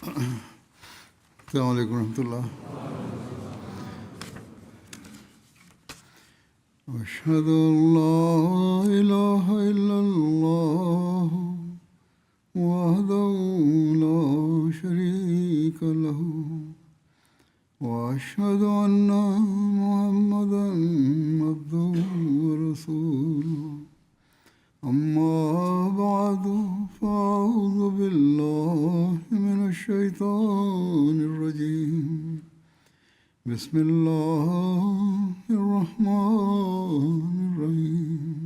السلام عليكم ورحمة الله. أشهد أن لا إله إلا الله وحده لا شريك له وأشهد أن محمدا عبده ورسوله. أما بعد فأعوذ بالله من الشيطان الرجيم. بسم الله الرحمن الرحيم.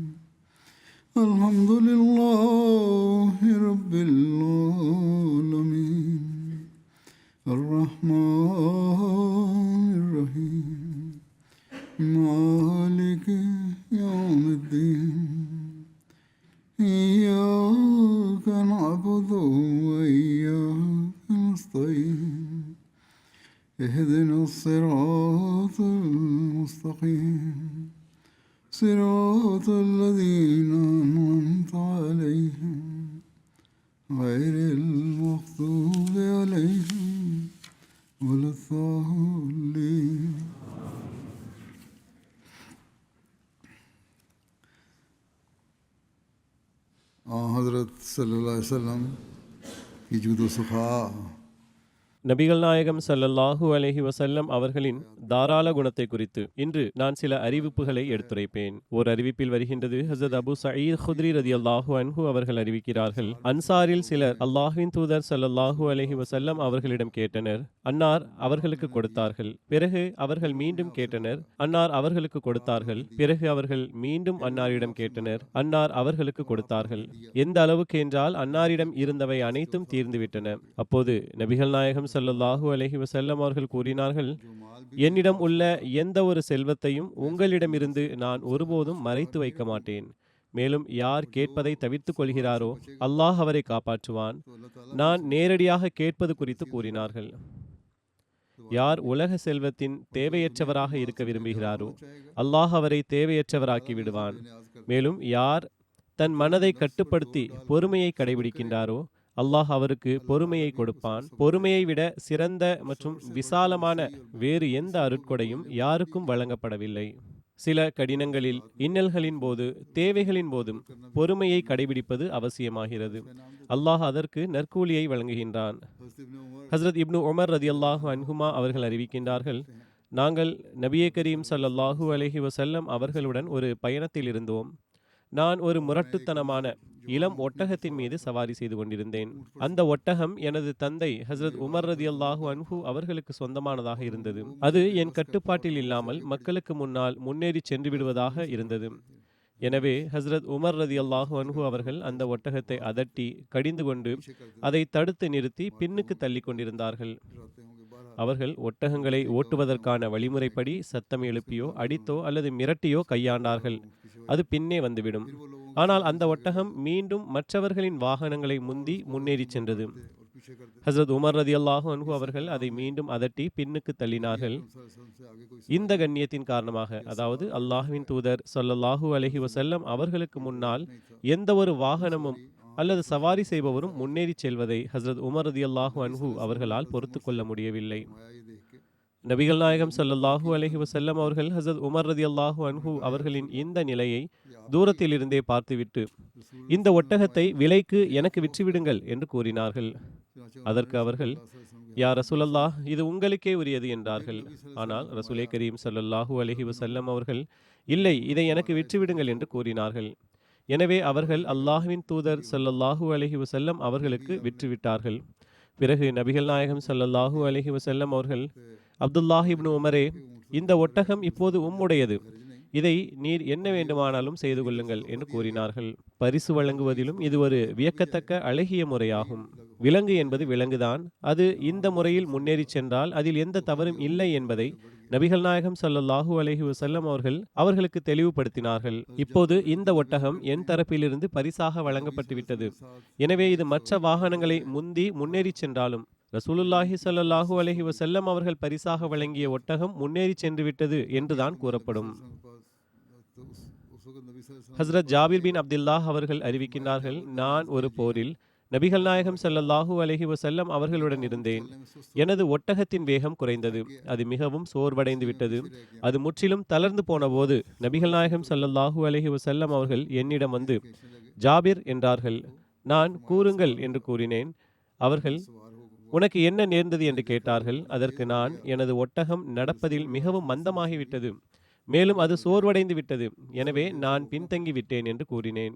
الحمد لله رب العالمين الرحمن الرحيم مالك يوم الدين. إياك نعبد وإياك نستعين. اهدنا الصراط المستقيم صراط الذين أنعمت عليهم غير المغضوب عليهم ولا الضالين. حضرت صلی اللہ علیہ وسلم کی جود و سخا. நபிகள் நாயகம் ஸல்லல்லாஹு அலைஹி வஸல்லம் அவர்களின் தாராள குணத்தை குறித்து இன்று நான் சில அறிவிப்புகளை எடுத்துரைப்பேன். ஓர் அறிவிப்பில் வருகின்றது, ஹஸரத் அபூ ஸஈத் குத்ரி ரலியல்லாஹு அன்ஹு அவர்கள் அறிவிக்கிறார்கள், அன்சாரில் சிலர் அல்லாஹ்வின் தூதர் ஸல்லல்லாஹு அலைஹி வஸல்லம் அவர்களிடம் கேட்டனர். அன்னார் அவர்களுக்கு கொடுத்தார்கள். பிறகு அவர்கள் மீண்டும் கேட்டனர். அன்னார் அவர்களுக்கு கொடுத்தார்கள். பிறகு அவர்கள் மீண்டும் அன்னாரிடம் கேட்டனர். அன்னார் அவர்களுக்கு கொடுத்தார்கள். எந்த அளவுக்கு என்றால் அன்னாரிடம் இருந்தவை அனைத்தும் தீர்ந்துவிட்டன. அப்போது நபிகள் நாயகம் ஸல்லல்லாஹு அலைஹி வஸல்லம் அவர்கள் கூறினார்கள், என்னிடம் உள்ள எந்த ஒரு செல்வத்தையும் உங்களிடமிருந்து நான் ஒருபோதும் மறைத்து வைக்க மாட்டேன். மேலும் யார் கேட்பதை தவிர்த்துக் கொள்கிறாரோ அல்லாஹ் அவரை காப்பாற்றுவான். நான் நேரடியாக கேட்பது குறித்து கூறினார்கள். யார் உலக செல்வத்தின் தேவையற்றவராக இருக்க விரும்புகிறாரோ அல்லாஹ் அவரை தேவையற்றவராக்கி விடுவான். மேலும் யார் தன் மனதை கட்டுப்படுத்தி பொறுமையை கடைபிடிக்கின்றாரோ அல்லாஹ் அவருக்கு பொறுமையை கொடுப்பான். பொறுமையை விட சிறந்த மற்றும் விசாலமான வேறு எந்த அருட்கொடையும் யாருக்கும் வழங்கப்படவில்லை. சில கடினங்களில், இன்னல்களின் போது, தேவைகளின் போதும் பொறுமையை கடைபிடிப்பது அவசியமாகிறது. அல்லாஹ் அதற்கு நற்கூலியை வழங்குகின்றான். ஹஸ்ரத் இப்னு உமர் ரதியல்லாஹு அன்ஹுமா அவர்கள் அறிவிக்கின்றார்கள், நாங்கள் நபியே கரீம் ஸல்லல்லாஹு அலைஹி வஸல்லம் அவர்களுடன் ஒரு பயணத்தில் இருந்தோம். நான் ஒரு முரட்டுத்தனமான இளம் ஒட்டகத்தின் மீது சவாரி செய்து கொண்டிருந்தேன். அந்த ஒட்டகம் எனது தந்தை ஹஸ்ரத் உமர் ரதியல்லாஹு அன்ஹு அவர்களுக்கு சொந்தமானதாக இருந்தது. அது என் கட்டுப்பாட்டில் இல்லாமல் மக்களுக்கு முன்னால் முன்னேறி சென்று விடுவதாக இருந்தது. எனவே ஹஸ்ரத் உமர் ரதியல்லாஹு அன்ஹு அவர்கள் அந்த ஒட்டகத்தை அதட்டி கடிந்து கொண்டு அதை தடுத்து நிறுத்தி பின்னுக்கு தள்ளி கொண்டிருந்தார்கள். அவர்கள் ஒட்டகங்களை ஓட்டுவதற்கான வழிமுறைப்படி சத்தம் எழுப்பியோ அடித்தோ அல்லது மிரட்டியோ கையாண்டார்கள். அது பின்னே வந்துவிடும். ஆனால் அந்த ஒட்டகம் மீண்டும் மற்றவர்களின் வாகனங்களை முந்தி முன்னேறி சென்றது. ஹஸ்ரத் உமர் ரதியல்லாஹு அன்ஹு அவர்கள் அதை மீண்டும் அதட்டி பின்னுக்கு தள்ளினார்கள். இந்த கண்ணியத்தின் காரணமாக, அதாவது அல்லாஹ்வின் தூதர் ஸல்லல்லாஹு அலைஹி வஸல்லம் அவர்களுக்கு முன்னால் எந்த ஒரு வாகனமும் அல்லது சவாரி செய்பவரும் முன்னேறி செல்வதை ஹஸ்ரத் உமர் ரதியல்லாஹு அன்ஹு அவர்களால் பொறுத்து கொள்ள முடியவில்லை. நபிகள் நாயகம் ஸல்லல்லாஹு அலைஹி வஸல்லம் அவர்கள் ஹஸ்ரத் உமர் ரதியல்லாஹு அன்ஹு அவர்களின் இந்த நிலையை தூரத்தில் இருந்தே பார்த்துவிட்டு, இந்த ஒட்டகத்தை விலைக்கு எனக்கு விற்றுவிடுங்கள் என்று கூறினார்கள். அதற்கு அவர்கள், யா ரசூலல்லாஹ், இது உங்களுக்கே உரியது என்றார்கள். ஆனால் ரசூலே கரீம் ஸல்லல்லாஹு அலைஹி வஸல்லம் அவர்கள், இல்லை, இதை எனக்கு விற்றுவிடுங்கள் என்று கூறினார்கள். எனவே அவர்கள் அல்லாஹ்வின் தூதர் ஸல்லல்லாஹு அலைஹி வஸல்லம் அவர்களுக்கு விற்றுவிட்டார்கள். பிறகு நபிகள் நாயகம் ஸல்லல்லாஹு அலைஹி வஸல்லம் அவர்கள், அப்துல்லாஹ் இப்னு உமரே, இந்த ஒட்டகம் இப்போது உம்முடையது. இதை நீர் என்ன வேண்டுமானாலும் செய்து கொள்ளுங்கள் என்று கூறினார்கள். பரிசு வழங்குவதிலும் இது ஒரு வியக்கத்தக்க அழகிய முறையாகும். விலங்கு என்பது விலங்குதான். அது இந்த முறையில் முன்னேறி சென்றால் அதில் எந்த தவறும் இல்லை என்பதை நபிகள் நாயகம் ஸல்லல்லாஹு அலைஹி வஸல்லம் அவர்கள் அவர்களுக்கு தெளிவுபடுத்தினார்கள். இப்போது இந்த ஒட்டகம் என் தரப்பிலிருந்து பரிசாக வழங்கப்பட்டு விட்டது. எனவே இது மற்ற வாகனங்களை முந்தி முன்னேறி சென்றாலும் ரசூலுல்லாஹி ஸல்லல்லாஹு அலைஹி வஸல்லம் அவர்கள் பரிசாக வழங்கிய ஒட்டகம் முன்னேறி சென்று விட்டது என்றுதான் கூறப்படும். ஹஸ்ரத் ஜாபிர் பின் அப்துல்லாஹ் அவர்கள் அறிவிக்கின்றார்கள், நான் ஒரு போரில் நபிகள் நாயகம் ஸல்லல்லாஹு அலைஹி வஸல்லம் அவர்களுடன் இருந்தேன். எனது ஒட்டகத்தின் வேகம் குறைந்தது. அது மிகவும் சோர்வடைந்து விட்டது. அது முற்றிலும் தளர்ந்து போனபோது நபிகள் நாயகம் ஸல்லல்லாஹு அலைஹி வஸல்லம் அவர்கள் என்னிடம் வந்து ஜாபிர் என்றார்கள். நான் கூறுங்கள் என்று கூறினேன். அவர்கள் உனக்கு என்ன நேர்ந்தது என்று கேட்டார்கள். அதற்கு நான் எனது ஒட்டகம் நடப்பதில் மிகவும் மந்தமாகிவிட்டது, மேலும் அது சோர்வடைந்து விட்டது, எனவே நான் பின்தங்கி விட்டேன் என்று கூறினேன்.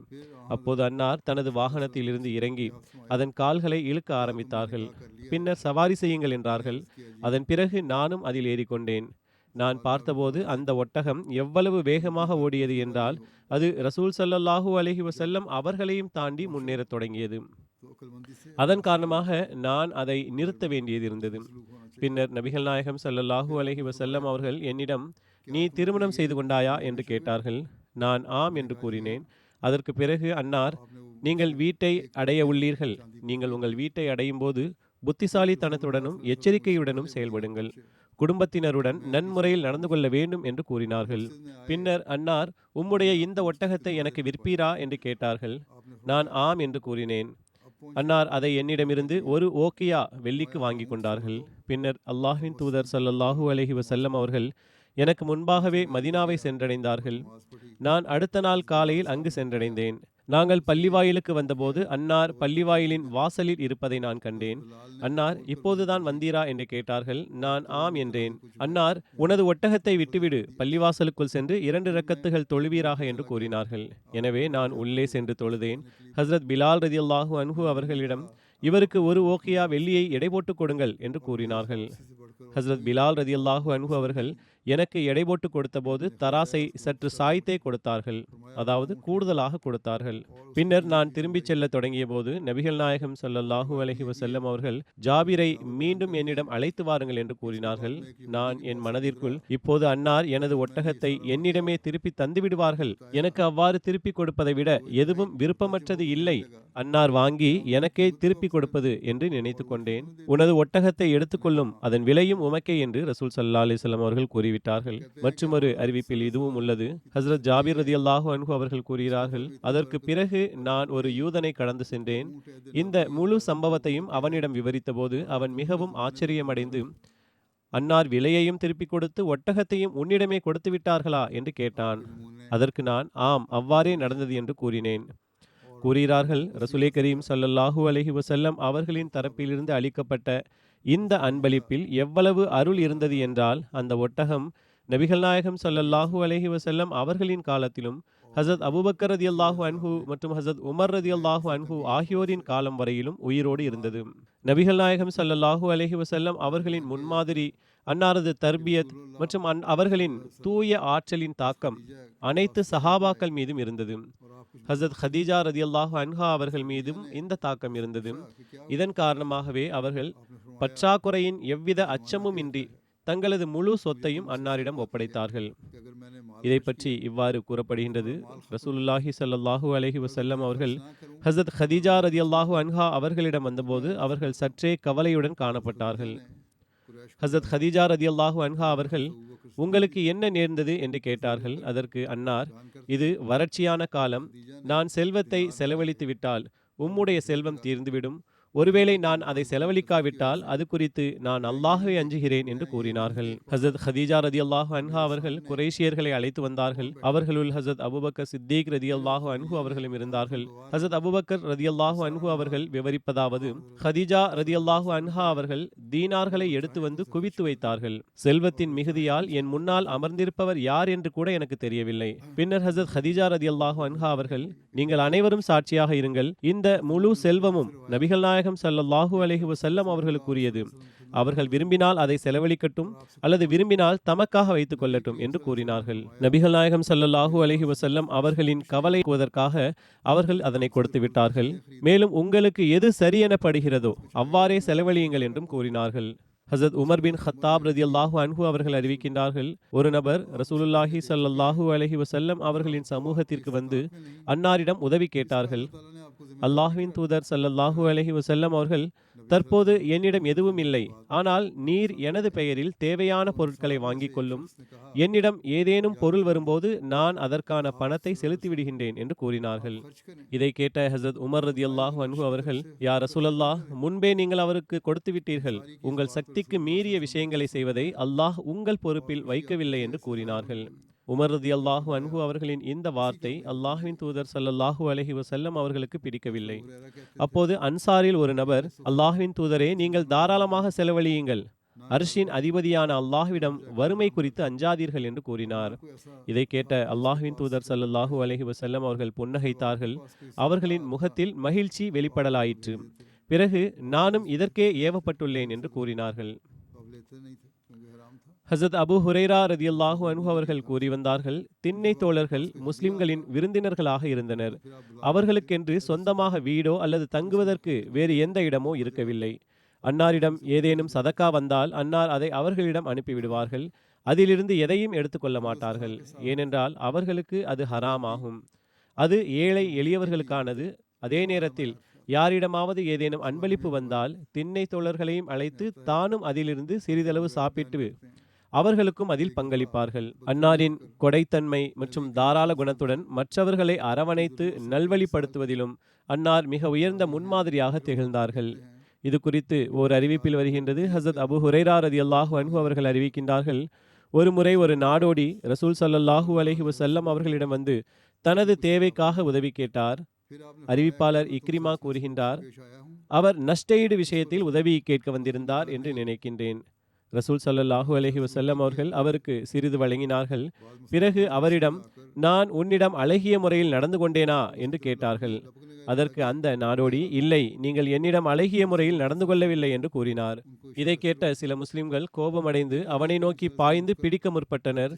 அப்போது அன்னார் தனது வாகனத்தில் இருந்து இறங்கி அதன் கால்களை இழுக்க ஆரம்பித்தார்கள். பின்னர் சவாரி செய்யுங்கள் என்றார்கள். அதன் பிறகு நானும் அதில் ஏறிக்கொண்டேன். நான் பார்த்தபோது அந்த ஒட்டகம் எவ்வளவு வேகமாக ஓடியது என்றால் அது ரசூல் ஸல்லல்லாஹு அலைஹி வஸல்லம் அவர்களையும் தாண்டி முன்னேறத் தொடங்கியது. அதன் காரணமாக நான் அதை நிறுத்த வேண்டியது இருந்தது. பின்னர் நபிகள் நாயகம் ஸல்லல்லாஹு அலைஹி வஸல்லம் அவர்கள் என்னிடம், நீ திருமணம் செய்து கொண்டாயா என்று கேட்டார்கள். நான் ஆம் என்று கூறினேன். அதற்கு பிறகு அன்னார், நீங்கள் வீட்டை அடைய உள்ளீர்கள். நீங்கள் உங்கள் வீட்டை அடையும் போது புத்திசாலித்தனத்துடனும் எச்சரிக்கையுடனும் செயல்படுங்கள். குடும்பத்தினருடன் நன்முறையில் நடந்து கொள்ள வேண்டும் என்று கூறினார்கள். பின்னர் அன்னார், உம்முடைய இந்த ஒட்டகத்தை எனக்கு விற்பீரா என்று கேட்டார்கள். நான் ஆம் என்று கூறினேன். அன்னார் அதை என்னிடமிருந்து ஒரு ஓக்கியா வெள்ளிக்கு வாங்கி கொண்டார்கள். பின்னர் அல்லாஹ்வின் தூதர் ஸல்லல்லாஹு அலைஹி வஸல்லம் அவர்கள் எனக்கு முன்பாகவே மதீனாவை சென்றடைந்தார்கள். நான் அடுத்த நாள் காலையில் அங்கு சென்றடைந்தேன். நாங்கள் பள்ளிவாயிலுக்கு வந்தபோது அன்னார் பள்ளிவாயிலின் வாசலில் இருப்பதை நான் கண்டேன். அன்னார், இப்போதுதான் வந்தீரா என்று கேட்டார்கள். நான் ஆம் என்றேன். அன்னார், உனது ஒட்டகத்தை விட்டுவிடு, பள்ளிவாசலுக்குள் சென்று 2 ரக்கத்துகள் தொழுவீராக என்று கூறினார்கள். எனவே நான் உள்ளே சென்று தொழுதேன். ஹஸ்ரத் பிலால் ரதியல்லாஹு அன்ஹு அவர்களிடம், இவருக்கு ஒரு ஓக்கியா வெள்ளியை எடை போட்டு கொடுங்கள் என்று கூறினார்கள். ஹஸ்ரத் பிலால் ரதியல்லாஹு அன்ஹு அவர்கள் எனக்கு எடை போட்டு கொடுத்தபோது தராசை சற்று சாய்த்தே கொடுத்தார்கள், அதாவது கூடுதலாக கொடுத்தார்கள். பின்னர் நான் திரும்பிச் செல்ல தொடங்கிய போது நபிகள் நாயகம் ஸல்லல்லாஹு அலைஹி வஸல்லம் அவர்கள் ஜாபிரை மீண்டும் என்னிடம் அழைத்து வாருங்கள் என்று கூறினார்கள். நான் என் மனதிற்குள், இப்போது அன்னார் எனது ஒட்டகத்தை என்னிடமே திருப்பி தந்து விடுவார்கள், எனக்கு அவ்வாறு திருப்பி கொடுப்பதை விட எதுவும் விருப்பமற்றது இல்லை, அன்னார் வாங்கி எனக்கே திருப்பி கொடுப்பது என்று நினைத்து கொண்டேன். உனது ஒட்டகத்தை எடுத்துக்கொள்ளும், அதன் விலையும் உமக்கே என்று ரசூல் ஸல்லல்லாஹு அலைஹி வஸல்லம் அவர்கள் கூறிவிட்டார்கள். மற்றொரு அறிவிப்பில் இதுவும் உள்ளது. ஹஸ்ரத் ஜாபிர் ரதியல்லாஹு அன்ஹு அவர்கள் கூறுகிறார்கள், அதற்கு பிறகு நான் ஒரு யூதனை கடந்து சென்றேன். இந்த முழு சம்பவத்தையும் அவனிடம் விவரித்த போது அவன் மிகவும் ஆச்சரியமடைந்து, அன்னார் விலையையும் திருப்பி கொடுத்து ஒட்டகத்தையும் உன்னிடமே கொடுத்து விட்டார்களா என்று கேட்டான். அதற்கு நான் ஆம், அவ்வாறே நடந்தது என்று கூறினேன். கூறுகிறார்கள், ரசூலே கரீம் ஸல்லல்லாஹு அலைஹி வஸல்லம் அவர்களின் தரப்பிலிருந்து அளிக்கப்பட்ட இந்த அன்பளிப்பில் எவ்வளவு அருள் இருந்தது என்றால், அந்த ஒட்டகம் நபிகள் நாயகம் ஸல்லல்லாஹு அலைஹி வஸல்லம் அவர்களின் காலத்திலும் ஹஸரத் அபூபக்கர் ரதியல்லாஹு அன்ஹு மற்றும் ஹஸரத் உமர் ரதியல்லாஹு அன்ஹு ஆகியோரின் காலம் வரையிலும் உயிரோடு இருந்தது. நபிகள் நாயகம் ஸல்லல்லாஹு அலைஹி வஸல்லம் அவர்களின் முன்மாதிரி, அன்னாரது தர்பியத் மற்றும் அவர்களின் தூய ஆற்றலின் தாக்கம் அனைத்து சஹாபாக்கள் மீதும் இருந்தது. ஹஸரத் ஹதீஜா ரதியல்லாஹு அன்ஹா அவர்கள் மீதும் இந்த தாக்கம் இருந்தது. இதன் காரணமாகவே அவர்கள் பற்றாக்குறையின் எவ்வித அச்சமும் இன்றி தங்களது முழு சொத்தையும் அன்னாரிடம் ஒப்படைத்தார்கள். இதை பற்றி இவ்வாறு கூறப்படுகின்றது. ரசூலுல்லாஹி ஸல்லல்லாஹு அலைஹி வஸல்லம் அவர்கள் ஹஸரத் ஹதீஜா ரதியல்லாஹு அன்ஹா அவர்களிடம் வந்தபோது அவர்கள் சற்றே கவலையுடன் காணப்பட்டார்கள். ஹஸரத் ஹதீஜா ரதியல்லாஹு அன்ஹா அவர்கள், உங்களுக்கு என்ன நேர்ந்தது என்று கேட்டார்கள். அதற்கு அன்னார், இது வறட்சியான காலம், நான் செல்வத்தை செலவழித்து விட்டால் உம்முடைய செல்வம் தீர்ந்துவிடும், ஒருவேளை நான் அதை செலவழிக்காவிட்டால் அது குறித்து நான் அல்லாஹ்வை அஞ்சுகிறேன் என்று கூறினார்கள். ஹஸரத் ஹதீஜா ரதியல்லாஹு அன்ஹா அவர்கள் குறைஷியர்களை அழைத்து வந்தார்கள். அவர்களுள் ஹஸரத் அபூபக்கர் சித்திக் ரதியல்லாஹு அன்ஹு அவர்களும் இருந்தார்கள். ஹஸரத் அபூபக்கர் ரதியல்லாஹு அன்ஹு அவர்கள் விவரிப்பதாவது, ஹதீஜா ரதியல்லாஹு அன்ஹா அவர்கள் தீனார்களை எடுத்து வந்து குவித்து வைத்தார்கள். செல்வத்தின் மிகுதியால் என் முன்னால் அமர்ந்திருப்பவர் யார் என்று கூட எனக்கு தெரியவில்லை. பின்னர் ஹஸரத் ஹதீஜா ரதியல்லாஹு அன்ஹா அவர்கள், நீங்கள் அனைவரும் சாட்சியாக இருங்கள், இந்த முழு செல்வமும் நபிகள் நாயகம் ஸல்லல்லாஹு அலைஹி வஸல்லம் அவர்களுக்குரியது. அவர்கள் விரும்பினால் அதை செலவழிக்கட்டும் அல்லது விரும்பினால் தமக்காக வைத்துக் கொள்ளட்டும் என்று கூறினார்கள். நபிகள் நாயகம் ஸல்லல்லாஹு அலைஹி வஸல்லம் அவர்களின் கவலைக்குவதற்காக அவர்கள் அதனை கொடுத்து விட்டார்கள். மேலும் உங்களுக்கு எது சரியெனப்படுகிறதோ அவ்வாறே செலவழியுங்கள் என்றும் கூறினார்கள். ஹஸரத் உமர் பின் ஹத்தாப் ரதியல்லாஹு அன்ஹு அவர்கள் அறிவிக்கின்றார்கள், ஒரு நபர் ரசூலுல்லாஹி ஸல்லல்லாஹு அலைஹி வஸல்லம் அவர்களின் சமூகத்திற்கு வந்து அன்னாரிடம் உதவி கேட்டார்கள். அல்லாஹ்வின் தூதர் ஸல்லல்லாஹு அலைஹி வஸல்லம் அவர்கள், தற்போது என்னிடம் எதுவும் இல்லை, ஆனால் நீர் எனது பெயரில் தேவையான பொருட்களை வாங்கிக் கொள்ளும். என்னிடம் ஏதேனும் பொருள் வரும்போது நான் அதற்கான பணத்தை செலுத்திவிடுகின்றேன் என்று கூறினார்கள். இதை கேட்ட ஹஸரத் உமர் ரதியல்லாஹு அன்ஹு அவர்கள், யா ரசூலல்லாஹ், முன்பே நீங்கள் அவருக்கு கொடுத்து விட்டீர்கள். உங்கள் சக்திக்கு மீறிய விஷயங்களை செய்வதை அல்லாஹ் உங்கள் பொறுப்பில் வைக்கவில்லை என்று கூறினார்கள். உமர் ரதியல்லாஹு அன்ஹு அவர்களின் இந்த வார்த்தை அல்லாஹ்வின் தூதர் ஸல்லல்லாஹு அலைஹி வஸல்லம் அவர்களுக்கு பிடிக்கவில்லை. அப்போது அன்சாரில் ஒரு நபர், அல்லாஹ்வின் தூதரே, நீங்கள் தாராளமாக செலவழியுங்கள், அர்ஷின் அதிபதியான அல்லாஹ்விடம் வறுமை குறித்து அஞ்சாதீர்கள் என்று கூறினார். இதை கேட்ட அல்லாஹ்வின் தூதர் ஸல்லல்லாஹு அலைஹி வஸல்லம் அவர்கள் புன்னகைத்தார்கள். அவர்களின் முகத்தில் மகிழ்ச்சி வெளிப்படலாயிற்று. பிறகு நானும் இதற்கே ஏவப்பட்டுள்ளேன் என்று கூறினார்கள். ஹஸரத் அபூ ஹுரைரா ரதியல்லாஹு அன்ஹு அவர்கள் கூறி வந்தார்கள், திண்ணை தோழர்கள் முஸ்லிம்களின் விருந்தினர்களாக இருந்தனர். அவர்களுக்கென்று சொந்தமாக வீடோ அல்லது தங்குவதற்கு வேறு எந்த இடமோ இருக்கவில்லை. அன்னாரிடம் ஏதேனும் சதக்கா வந்தால் அன்னார் அதை அவர்களிடம் அனுப்பிவிடுவார்கள். அதிலிருந்து எதையும் எடுத்துக்கொள்ள மாட்டார்கள். ஏனென்றால் அவர்களுக்கு அது ஹராமாகும். அது ஏழை எளியவர்களுக்கானது. அதே நேரத்தில் யாரிடமாவது ஏதேனும் அன்பளிப்பு வந்தால் திண்ணை தோழர்களையும் அழைத்து தானும் அதிலிருந்து சிறிதளவு சாப்பிட்டு அவர்களுக்கும் அதில் பங்களிப்பார்கள். அன்னாரின் கொடைத்தன்மை மற்றும் தாராள குணத்துடன் மற்றவர்களை அரவணைத்து நல்வழிப்படுத்துவதிலும் அன்னார் மிக உயர்ந்த முன்மாதிரியாக திகழ்ந்தார்கள். இது குறித்து ஓர் அறிவிப்பில் வருகின்றது. ஹஸரத் அபூ ஹுரைரா ரதியல்லாஹு அன்ஹு அவர்கள் அறிவிக்கின்றார்கள், ஒரு முறை ஒரு நாடோடி ரசூல் ஸல்லல்லாஹு அலைஹி வஸல்லம் அவர்களிடம் வந்து தனது தேவைக்காக உதவி கேட்டார். அறிவிப்பாளர் இக்ரிமா கூறுகின்றார், அவர் நஷ்டஈடு விஷயத்தில் உதவி கேட்க வந்திருந்தார் என்று நினைக்கின்றேன். ரசூல் ஸல்லல்லாஹு அலைஹி வஸல்லம் அவர்கள் அவருக்கு சிறிது வழங்கினார்கள். பிறகு அவரிடம், நான் உன்னிடம் அழகிய முறையில் நடந்து கொண்டேனா என்று கேட்டார்கள். அதற்கு அந்த நாடோடி, இல்லை, நீங்கள் என்னிடம் அழகிய முறையில் நடந்து கொள்ளவில்லை என்று கூறினார். இதை கேட்ட சில முஸ்லிம்கள் கோபமடைந்து அவனை நோக்கி பாய்ந்து பிடிக்க முற்பட்டனர்.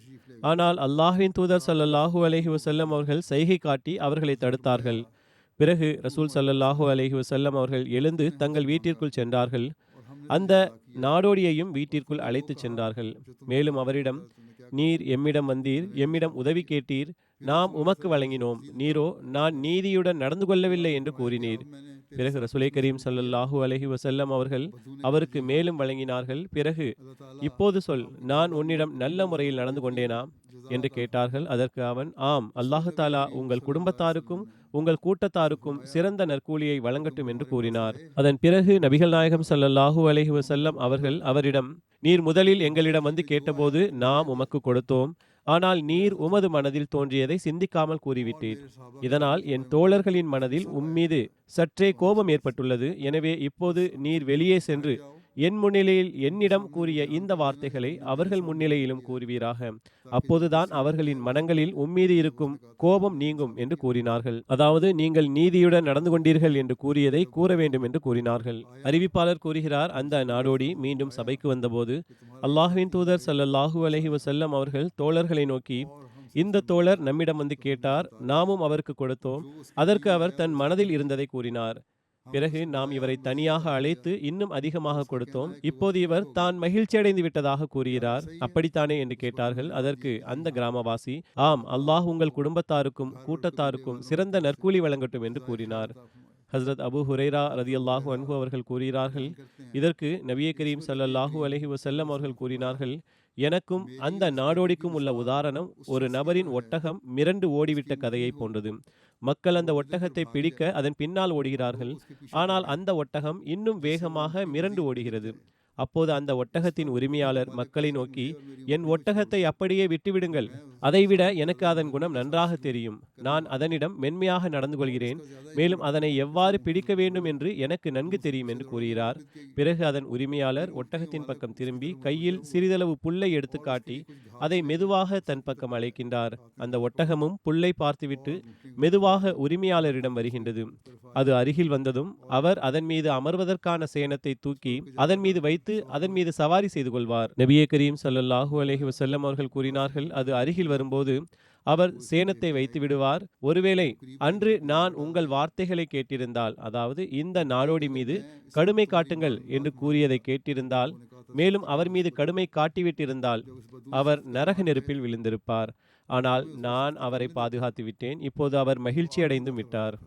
ஆனால் அல்லாஹ்வின் தூதர் ஸல்லல்லாஹு அலைஹி வஸல்லம் அவர்கள் சைகை காட்டி அவர்களை தடுத்தார்கள். பிறகு ரசூல் ஸல்லல்லாஹு அலைஹி வஸல்லம் அவர்கள் எழுந்து தங்கள் வீட்டிற்குள் சென்றார்கள். அந்த நாடோடியையும் வீட்டிற்குள் அழைத்துச் சென்றார்கள். மேலும் அவரிடம், நீர் எம்மிடம் வந்தீர், எம்மிடம் உதவி கேட்டீர், நாம் உமக்கு வழங்கினோம், நீரோ நான் நீதியுடன் நடந்து கொள்ளவில்லை என்று கூறினீர். பிறகு ரசூலை கரீம் ஸல்லல்லாஹு அலைஹி வஸல்லம் அவர்கள் அவருக்கு மேலும் வழங்கினார்கள். பிறகு, இப்போது சொல், நான் உன்னிடம் நல்ல முறையில் நடந்து கொண்டேனா என்று கேட்டார்கள். அதற்கு அவன், ஆம், அல்லாஹு தாலா உங்கள் குடும்பத்தாருக்கும் உங்கள் கூட்டத்தாருக்கும் சிறந்த நற்கூலியை வழங்கட்டும் என்று கூறினார். அதன் பிறகு நபிகள் நாயகம் ஸல்லல்லாஹு அலைஹி வஸல்லம் அவர்கள் அவரிடம், நீர் முதலில் எங்களிடம் வந்து கேட்டபோது நாம் உமக்கு கொடுத்தோம். ஆனால் நீர் உமது மனதில் தோன்றியதை சிந்திக்காமல் கூறிவிட்டீர். இதனால் என் தோழர்களின் மனதில் உம்மீது சற்றே கோபம் ஏற்பட்டுள்ளது. எனவே இப்போது நீர் வெளியே சென்று என் முன்னிலையில் என்னிடம் கூறிய இந்த வார்த்தைகளை அவர்கள் முன்னிலையிலும் கூறுவீராக. அப்போதுதான் அவர்களின் மனங்களில் உம்மீது இருக்கும் கோபம் நீங்கும் என்று கூறினார்கள். அதாவது, நீங்கள் நீதியுடன் நடந்து கொண்டீர்கள் என்று கூறியதை கூற வேண்டும் என்று கூறினார்கள். அறிவிப்பாளர் கூறுகிறார், அந்த நாடோடி மீண்டும் சபைக்கு வந்தபோது அல்லாஹ்வின் தூதர் ஸல்லல்லாஹு அலைஹி வஸல்லம் அவர்கள் தோழர்களை நோக்கி, இந்த தோழர் நம்மிடம் வந்து கேட்டார், நாமும் அவருக்கு கொடுத்தோம். அதற்கு அவர் தன் மனதில் இருந்ததை கூறினார். பிறகு நாம் இவரை தனியாக அழைத்து இன்னும் அதிகமாக கொடுத்தோம். இப்போது இவர் தான் மகிழ்ச்சி அடைந்து விட்டதாக கூறுகிறார், அப்படித்தானே என்று கேட்டார்கள். அதற்கு அந்த கிராமவாசி, ஆம், அல்லாஹ் உங்கள் குடும்பத்தாருக்கும் கூட்டத்தாருக்கும் சிறந்த நற்கூலி வழங்கட்டும் என்று கூறினார். ஹஸரத் அபூ ஹுரைரா ரதியல்லாஹு அன்ஹு அவர்கள் கூறுகிறார்கள், இதற்கு நபியே கரீம் ஸல்லல்லாஹு அலைஹி வஸல்லம் அவர்கள் கூறினார்கள், எனக்கும் அந்த நாடோடிக்கும் உள்ள உதாரணம் ஒரு நபரின் ஒட்டகம் மிரண்டு ஓடிவிட்ட கதையை போன்றது. மக்கள் அந்த ஒட்டகத்தை பிடிக்க அதன் பின்னால் ஓடுகிறார்கள். ஆனால் அந்த ஒட்டகம் இன்னும் வேகமாக மிரண்டு ஓடுகிறது. அப்போது அந்த ஒட்டகத்தின் உரிமையாளர் மக்களை நோக்கி, என் ஒட்டகத்தை அப்படியே விட்டுவிடுங்கள், அதைவிட எனக்கு அதன் குணம் நன்றாக தெரியும். நான் அதனிடம் மென்மையாக நடந்து கொள்கிறேன். மேலும் அதனை எவ்வாறு பிடிக்க வேண்டும் என்று எனக்கு நன்கு தெரியும் என்று கூறுகிறார். பிறகு அதன் உரிமையாளர் ஒட்டகத்தின் பக்கம் திரும்பி கையில் சிறிதளவு புல்லை எடுத்து காட்டி அதை மெதுவாக தன் பக்கம் அழைக்கின்றார். அந்த ஒட்டகமும் புல்லை பார்த்துவிட்டு மெதுவாக உரிமையாளரிடம் வருகின்றது. அது அருகில் வந்ததும் அவர் அதன் மீது அமர்வதற்கான சேணத்தை தூக்கி அதன் மீது வைத்து அதன் மீது சவாரி செய்து கொள்வார். நபியே கரீம் ஸல்லல்லாஹு அலைஹி வஸல்லம் அவர்கள் கூறினார்கள், அது அருகில் வரும்போது அவர் சேணத்தை வைத்து விடுவார். ஒருவேளை அன்று நான் உங்கள் வார்த்தைகளை கேட்டிருந்தால், அதாவது இந்த நாடோடி மீது கடுமை காட்டுங்கள் என்று கூறியதை கேட்டிருந்தால், மேலும் அவர் மீது கடுமை காட்டிவிட்டிருந்தால் அவர் நரக நெருப்பில் விழுந்திருப்பார். ஆனால் நான் அவரை பாதுகாத்து விட்டேன். இப்போது அவர் மகிழ்ச்சி அடைந்தும் விட்டார்.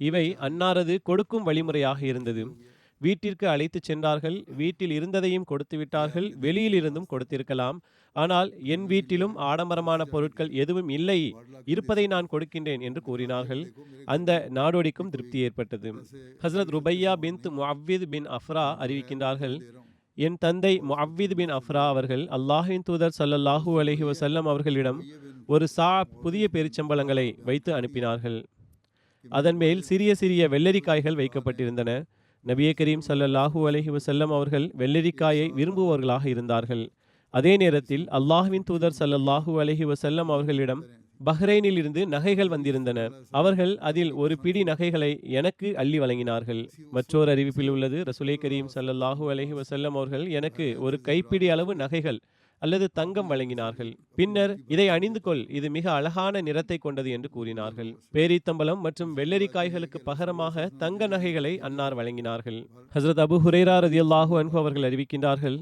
இவை அன்னாரது கொடுக்கும் வழிமுறையாக இருந்தது. வீட்டிற்கு அழைத்துச் சென்றார்கள். வீட்டில் இருந்ததையும் கொடுத்து விட்டார்கள். வெளியில் இருந்தும் கொடுத்திருக்கலாம். ஆனால் என் வீட்டிலும் ஆடம்பரமான பொருட்கள் எதுவும் இல்லை, இருப்பதை நான் கொடுக்கின்றேன் என்று கூறினார்கள். அந்த நாடோடிக்கும் திருப்தி ஏற்பட்டது. ஹஸ்ரத் ருபையா பின்த் முஅவ்வித் பின் அஃப்ரா அறிவிக்கின்றார்கள், என் தந்தை முஅவ்வித் பின் அஃப்ரா அவர்கள் அல்லாஹ்வின் தூதர் ஸல்லல்லாஹு அலைஹி வஸல்லம் அவர்களிடம் ஒரு புதிய பெருச்சம்பளங்களை வைத்து அனுப்பினார்கள். அதன் மேல் சிறிய சிறிய வெள்ளரிக்காய்கள் வைக்கப்பட்டிருந்தன. நபியே கரீம் ஸல்லல்லாஹு அலைஹி வஸல்லம் அவர்கள் வெள்ளரிக்காயை விரும்புபவர்களாக இருந்தார்கள். அதே நேரத்தில் அல்லாஹ்வின் தூதர் ஸல்லல்லாஹு அலைஹி வஸல்லம் அவர்களிடம் பஹ்ரைனில் இருந்து நகைகள் வந்திருந்தன. அவர்கள் அதில் ஒரு பிடி நகைகளை எனக்கு அள்ளி வழங்கினார்கள். மற்றொரு அறிவிப்பில் உள்ளது, ரசூலே கரீம் ஸல்லல்லாஹு அலைஹி வஸல்லம் அவர்கள் எனக்கு ஒரு கைப்பிடி அளவு நகைகள் அல்லது தங்கம் வழங்கினார்கள். பின்னர் இதை அணிந்து கொள், இது மிக அழகான நிறத்தை கொண்டது என்று கூறினார்கள். பேரீத்தம்பலம் மற்றும் வெள்ளரிக்காய்களுக்கு பகரமாக தங்க நகைகளை அன்னார் வழங்கினார்கள். ஹஸ்ரத் அபு ஹுரைரா ரலியல்லாஹு அன்ஹு அவர்கள் அறிவிக்கின்றார்கள்,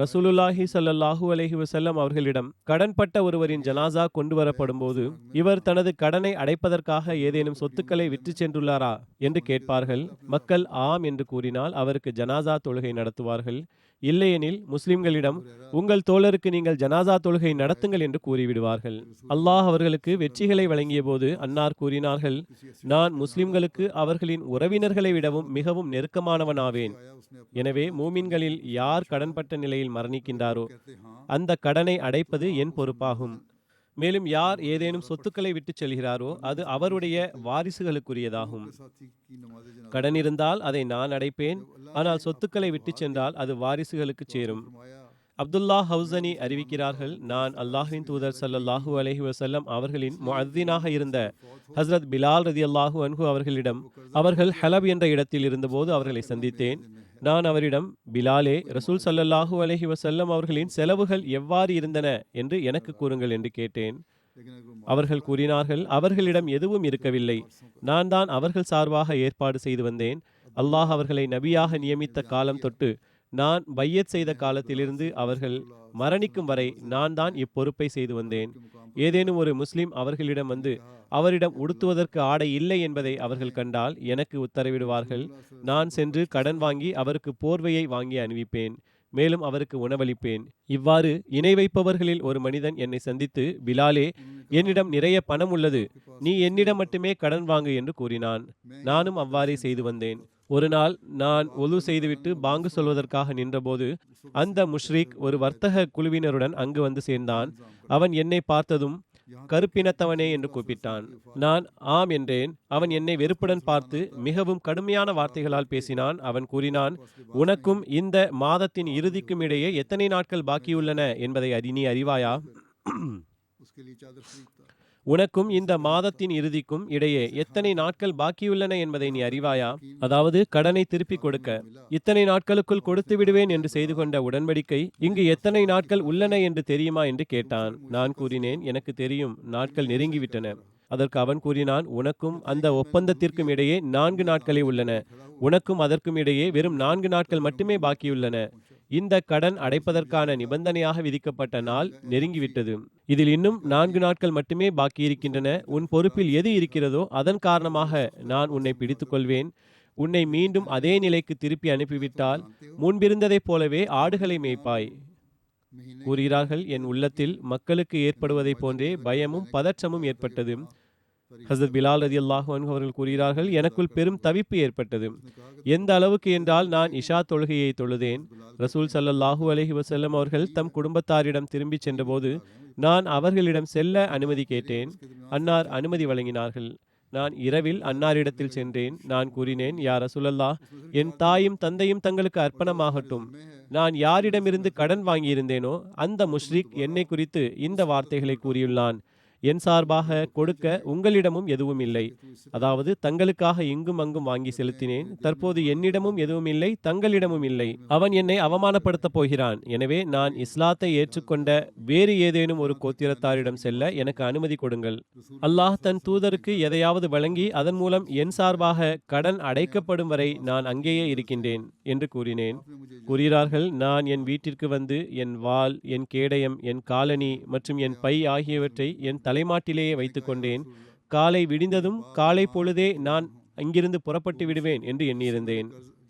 ரசூலுல்லாஹி ஸல்லல்லாஹு அலைஹி வஸல்லம் அவர்களிடம் கடன்பட்ட ஒருவரின் ஜனாசா கொண்டு வரப்படும் போது இவர் தனது கடனை அடைப்பதற்காக ஏதேனும் சொத்துக்களை விற்று சென்றுள்ளாரா என்று கேட்பார்கள். மக்கள் ஆம் என்று கூறினால் அவருக்கு ஜனாசா தொழுகை நடத்துவார்கள். இல்லையெனில் முஸ்லிம்களிடம் உங்கள் தோழருக்கு நீங்கள் ஜனாசா தொழுகை நடத்துங்கள் என்று கூறிவிடுவார்கள். அல்லாஹ் அவர்களுக்கு வெற்றிகளை வழங்கிய போது அன்னார் கூறினார்கள், நான் முஸ்லிம்களுக்கு அவர்களின் உறவினர்களை விடவும் மிகவும் நெருக்கமானவனாவேன். எனவே மூமின்களில் யார் கடன்பட்ட நிலையில் மரணிக்கின்றாரோ அந்த கடனை அடைப்பது என் பொறுப்பாகும். மேலும் யார் ஏதேனும் சொத்துக்களை விட்டு செல்கிறாரோ அது அவருடைய வாரிசுகளுக்குரியதாகும். கடன் இருந்தால் அதை நான் அடைப்பேன், ஆனால் சொத்துக்களை விட்டு சென்றால் அது வாரிசுகளுக்கு சேரும். அப்துல்லா ஹவுசனி அறிவிக்கிறார்கள், நான் அல்லாஹ்வின் தூதர் ஸல்லல்லாஹு அலைஹி வஸல்லம் அவர்களின் முஅத்தினாக இருந்த ஹஸ்ரத் பிலால் ரலியல்லாஹு அன்ஹு அவர்களிடம் அவர்கள் ஹலப் என்ற இடத்தில் இருந்தபோது அவர்களை சந்தித்தேன். நான் அவரிடம், பிலாலே, ரசூல் ஸல்லல்லாஹு அலைஹி வஸல்லம் அவர்களின் செலவுகள் எவ்வாறு இருந்தன என்று எனக்கு கூறுங்கள் என்று கேட்டேன். அவர்கள் கூறினார்கள், அவர்களிடம் எதுவும் இருக்கவில்லை, நான் தான் அவர்கள் சார்பாக ஏற்பாடு செய்து வந்தேன். அல்லாஹ் அவர்களை நபியாக நியமித்த காலம் தொட்டு நான் பையத் செய்த காலத்திலிருந்து அவர்கள் மரணிக்கும் வரை நான் தான் இப்பொறுப்பை செய்து வந்தேன். ஏதேனும் ஒரு முஸ்லிம் அவர்களிடம் வந்து அவரிடம் உடுத்துவதற்கு ஆடை இல்லை என்பதை அவர்கள் கண்டால் எனக்கு உத்தரவிடுவார்கள். நான் சென்று கடன் வாங்கி அவருக்கு போர்வையை வாங்கி அணிவிப்பேன், மேலும் அவருக்கு உணவளிப்பேன். இவ்வாறு இணை வைப்பவர்களில் ஒரு மனிதன் என்னை சந்தித்து, பிலாலே, என்னிடம் நிறைய பணம் உள்ளது, நீ என்னிடம் மட்டுமே கடன் வாங்கு என்று கூறினான். நானும் அவ்வாறே செய்து வந்தேன். ஒரு நாள் நான் ஒலு செய்துவிட்டு பாங்கு சொல்வதற்காக நின்றபோது அந்த முஷ்ரிக் ஒரு வர்த்தக குழுவினருடன் அங்கு வந்து சேர்ந்தான். அவன் என்னை பார்த்ததும் கருப்பினத்தவனே என்று கூப்பிட்டான். நான் ஆம் என்றேன். அவன் என்னை வெறுப்புடன் பார்த்து மிகவும் கடுமையான வார்த்தைகளால் பேசினான். அவன் கூறினான், உனக்கும் இந்த மாதத்தின் இறுதிக்கும் இடையே எத்தனை நாட்கள் பாக்கியுள்ளன என்பதை நீ அறிவாயா? உனக்கும் இந்த மாதத்தின் இறுதிக்கும் இடையே எத்தனை நாட்கள் பாக்கியுள்ளன என்பதை நீ அறிவாயா? அதாவது கடனை திருப்பி கொடுக்க இத்தனை நாட்களுக்குள் கொடுத்து விடுவேன் என்று செய்து கொண்ட உடன்படிக்கை இங்கு எத்தனை நாட்கள் உள்ளன என்று தெரியுமா என்று கேட்டான். நான் கூறினேன், எனக்கு தெரியும், நாட்கள் நெருங்கிவிட்டன. அதற்கு அவன் கூறினான், உனக்கும் அந்த ஒப்பந்தத்திற்கும் இடையே 4 நாட்களே உள்ளன. உனக்கும் அதற்கும் இடையே வெறும் 4 நாட்கள் மட்டுமே பாக்கியுள்ளன. இந்த கடன் அடைப்பதற்கான நிபந்தனையாக விதிக்கப்பட்ட நாள் நெருங்கிவிட்டது. இதில் இன்னும் 4 நாட்கள் மட்டுமே பாக்கியிருக்கின்றன. உன் பொறுப்பில் எது இருக்கிறதோ அதன் காரணமாக நான் உன்னை பிடித்துக் கொள்வேன். உன்னை மீண்டும் அதே நிலைக்கு திருப்பி அனுப்பிவிட்டால் முன்பிருந்ததைப் போலவே ஆடுகளை மேய்ப்பாய். கூறுகிறார்கள், என் உள்ளத்தில் மக்களுக்கு ஏற்படுவதைப் போன்றே பயமும் பதற்றமும் ஏற்பட்டது. ஹஸ்ரத் பிலால் ரலியல்லாஹு அன்ஹு அவர்கள் கூறுகிறார்கள், எனக்குள் பெரும் தவிப்பு ஏற்பட்டது. எந்த அளவுக்கு என்றால் நான் இஷா தொழுகையை தொழுதேன். ரசூல் ஸல்லல்லாஹு அலைஹி வஸல்லம் அவர்கள் தம் குடும்பத்தாரிடம் திரும்பி சென்றபோது நான் அவர்களிடம் செல்ல அனுமதி கேட்டேன். அன்னார் அனுமதி வழங்கினார்கள். நான் இரவில் அன்னாரிடத்தில் சென்றேன். நான் கூறினேன், யா ரசூலல்லாஹ், என் தாயும் தந்தையும் தங்களுக்கு அர்ப்பணமாகட்டும். நான் யாரிடமிருந்து கடன் வாங்கியிருந்தேனோ அந்த முஷ்ரிக் என்னை குறித்து இந்த வார்த்தைகளை கூறியுள்ளான். என் சார்பாக கொடுக்க உங்களிடமும் எதுவும் இல்லை. அதாவது தங்களுக்காக இங்கும் அங்கும் வாங்கி செலுத்தினேன். தற்போது என்னிடமும் எதுவும் இல்லை, தங்களிடமும் இல்லை. அவன் என்னை அவமானப்படுத்தப் போகிறான். எனவே நான் இஸ்லாத்தை ஏற்றுக்கொண்ட வேறு ஏதேனும் ஒரு கோத்திரத்தாரிடம் செல்ல எனக்கு அனுமதி கொடுங்கள். அல்லாஹ் தன் தூதருக்கு எதையாவது வழங்கி அதன் மூலம் என் சார்பாக கடன் அடைக்கப்படும் வரை நான் அங்கேயே இருக்கின்றேன் என்று கூறினேன். கூறுகிறார்கள், நான் என் வீட்டிற்கு வந்து என் வாள், என் கேடயம், என் காலணி மற்றும் என் பை ஆகியவற்றை என் தலைமாட்டிலேயே வைத்துக் கொண்டேன். காலை விடிந்ததும் காலை பொழுதே நான் அங்கிருந்து புறப்பட்டு விடுவேன் என்று எண்ணியிருந்தேன்.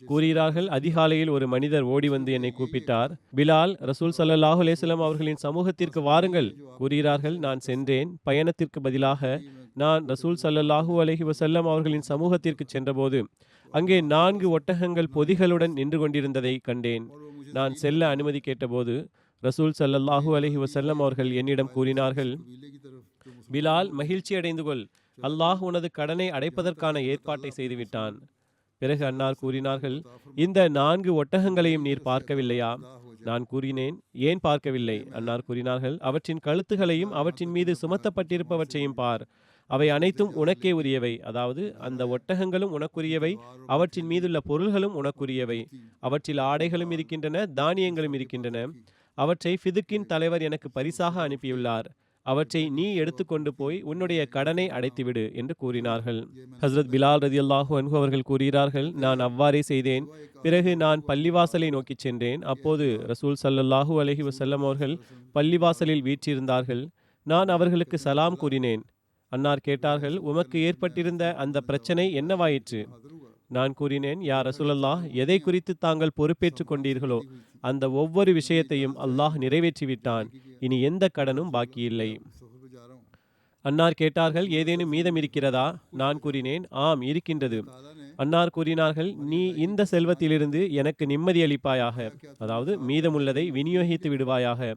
கூறுகிறார்கள், அதிகாலையில் ஒரு மனிதர் ஓடி வந்து என்னை கூப்பிட்டார். பிலால், ரசூல் ஸல்லல்லாஹு அலைஹி வஸல்லம் அவர்களின் சமூகத்திற்கு வாருங்கள். கூறுகிறார்கள், நான் சென்றேன். பயணத்திற்கு பதிலாக நான் ரசூல் ஸல்லல்லாஹு அலைஹி வஸல்லம் அவர்களின் சமூகத்திற்கு சென்றபோது அங்கே 4 ஒட்டகங்கள் பொதிகளுடன் நின்று கொண்டிருந்ததை கண்டேன். நான் செல்ல அனுமதி கேட்டபோது ரசூல் ஸல்லல்லாஹு அலைஹி வஸல்லம் அவர்கள் என்னிடம் கூறினார்கள், பிலால், மகிழ்ச்சி அடைந்து கொள், அல்லாஹ் உனது கடனை அடைப்பதற்கான ஏற்பாட்டை செய்துவிட்டான். பிறகு அன்னார் கூறினார்கள், இந்த 4 ஒட்டகங்களையும் நீர் பார்க்கவில்லையா? நான் கூறினேன், ஏன் பார்க்கவில்லை? அன்னார் கூறினார்கள், அவற்றின் கழுத்துகளையும் அவற்றின் மீது சுமத்தப்பட்டிருப்பவற்றையும் பார். அவை அனைத்தும் உனக்கே உரியவை. அதாவது அந்த ஒட்டகங்களும் உனக்குரியவை, அவற்றின் மீதுள்ள பொருள்களும் உனக்குரியவை. அவற்றில் ஆடைகளும் இருக்கின்றன, தானியங்களும் இருக்கின்றன. அவற்றை ஃபிதுக்கின் தலைவர் எனக்கு பரிசாக அனுப்பியுள்ளார். அவற்றை நீ எடுத்துக்கொண்டு போய் உன்னுடைய கடனை அடைத்துவிடு என்று கூறினார்கள். ஹஸ்ரத் பிலால் ரதியல்லாஹு அன்ஹு அவர்கள் கூறுகிறார்கள், நான் அவ்வாறே செய்தேன். பிறகு நான் பள்ளிவாசலை நோக்கி சென்றேன். அப்போது ரசூல் ஸல்லல்லாஹு அலைஹி வஸல்லம் அவர்கள் பள்ளிவாசலில் வீற்றிருந்தார்கள். நான் அவர்களுக்கு சலாம் கூறினேன். அன்னார் கேட்டார்கள், உமக்கு ஏற்பட்டிருந்த அந்த பிரச்சனை என்னவாயிற்று? நான் கூறினேன், யா ரசூலல்லாஹ், எதை குறித்து தாங்கள் பொறுப்பேற்றுக் கொண்டீர்களோ அந்த ஒவ்வொரு விஷயத்தையும் அல்லாஹ் நிறைவேற்றிவிட்டான். இனி எந்த கடனும் பாக்கியில்லை. அன்னார் கேட்டார்கள், ஏதேனும் மீதம் இருக்கிறதா? நான் கூறினேன், ஆம், இருக்கின்றது. அன்னார் கூறினார்கள், நீ இந்த செல்வத்திலிருந்து எனக்கு நிம்மதி அளிப்பாயாக, அதாவது மீதமுள்ளதை விநியோகித்து விடுவாயாக.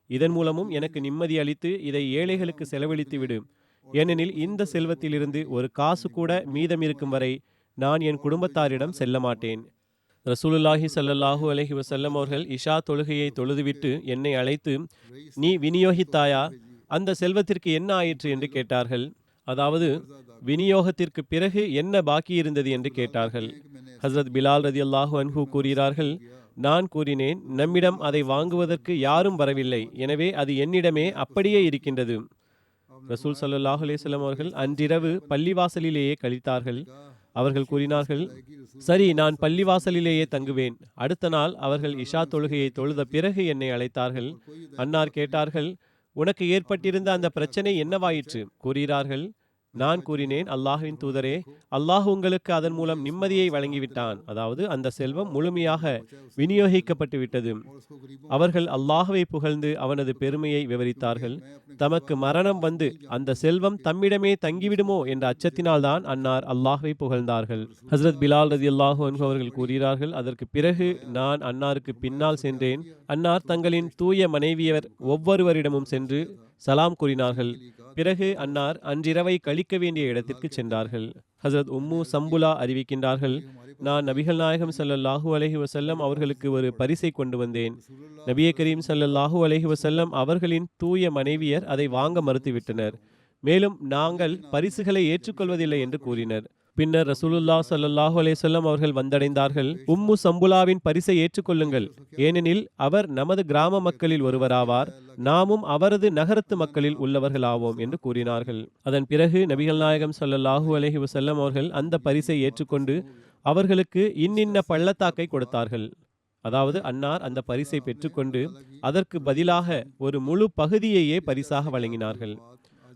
இதன் மூலமும் எனக்கு நிம்மதி அளித்து இதை ஏழைகளுக்கு செலவழித்து விடு. ஏனெனில் இந்த செல்வத்திலிருந்து ஒரு காசு கூட மீதம் இருக்கும் வரை நான் என் குடும்பத்தாரிடம் செல்ல மாட்டேன். ரசூலுல்லாஹி ஸல்லல்லாஹு அலைஹி வஸல்லம் அவர்கள் இஷா தொழுகையை தொழுதுவிட்டு என்னை அழைத்து, நீ விநியோகித்தாயா? அந்த செல்வத்திற்கு என்ன ஆயிற்று என்று கேட்டார்கள். அதாவது விநியோகத்திற்கு பிறகு என்ன பாக்கி இருந்தது என்று கேட்டார்கள். ஹஸ்ரத் பிலால் ரதியல்லாஹு அன்ஹு கூறுகிறார்கள், நான் கூறினேன், நம்மிடம் அதை வாங்குவதற்கு யாரும் வரவில்லை, எனவே அது என்னிடமே அப்படியே இருக்கின்றது. ரசூல் ஸல்லல்லாஹு அலைஹி வஸல்லம் அவர்கள் அன்றிரவு பள்ளிவாசலிலேயே கழித்தார்கள். அவர்கள் கூறினார்கள், சரி, நான் பள்ளிவாசலிலேயே தங்குவேன். அடுத்த நாள் அவர்கள் இஷா தொழுகையை தொழுத பிறகு என்னை அழைத்தார்கள். அன்னார் கேட்டார்கள், உனக்கு ஏற்பட்டிருந்த அந்த பிரச்சனை என்னவாயிற்று? கூறுகிறார்கள், நான் கூறினேன், அல்லாஹ்வின் தூதரே, அல்லாஹ் உங்களுக்கு அதன் மூலம் நிம்மதியை வழங்கிவிட்டான். அதாவது அந்த செல்வம் முழுமையாக விநியோகிக்கப்பட்டு விட்டது. அவர்கள் அல்லாஹ்வை புகழ்ந்து அவனது பெருமையை விவரித்தார்கள். தமக்கு மரணம் வந்து அந்த செல்வம் தம்மிடமே தங்கிவிடுமோ என்ற அச்சத்தினால்தான் அன்னார் அல்லாஹ்வை புகழ்ந்தார்கள். ஹஸ்ரத் பிலால் ரதியல்லாஹு அன்ஹு அவர்கள் கூறுகிறார்கள், அதற்கு பிறகு நான் அன்னாருக்கு பின்னால் சென்றேன். அன்னார் தங்களின் தூய மனைவியர் ஒவ்வொருவரிடமும் சென்று சலாம் கூறினார்கள். பிறகு அன்னார் அன்றிரவை கழிக்க வேண்டிய இடத்திற்கு சென்றார்கள். ஹசரத் உம்மு சம்புலா அறிவிக்கின்றார்கள், நான் நபிகள் நாயகம் ஸல்லல்லாஹு அலைஹி வஸல்லம் அவர்களுக்கு ஒரு பரிசை கொண்டு வந்தேன். நபியே கரீம் ஸல்லல்லாஹு அலைஹி வஸல்லம் அவர்களின் தூய மனைவியர் அதை வாங்க மறுத்துவிட்டனர். மேலும் நாங்கள் பரிசுகளை ஏற்றுக்கொள்வதில்லை என்று கூறினர். பின்னர் ரசூலுல்லாஹ் ஸல்லல்லாஹு அலைஹி வஸல்லம் அவர்கள் வந்தடைந்தார்கள். உம்மு சம்புலாவின் பரிசை ஏற்றுக்கொள்ளுங்கள், ஏனெனில் அவர் நமது கிராம மக்களில் ஒருவராவார், நாமும் அவரது நகரத்து மக்களில் உள்ளவர்களாவோம் என்று கூறினார்கள். அதன் பிறகு நபிகள் நாயகம் ஸல்லல்லாஹு அலைஹி வஸல்லம் அவர்கள் அந்த பரிசை ஏற்றுக்கொண்டு அவர்களுக்கு இன்னின்ன பள்ளத்தாக்கை கொடுத்தார்கள். அதாவது அன்னார் அந்த பரிசை பெற்றுக்கொண்டு அதற்கு பதிலாக ஒரு முழு பகுதியையே பரிசாக வழங்கினார்கள்.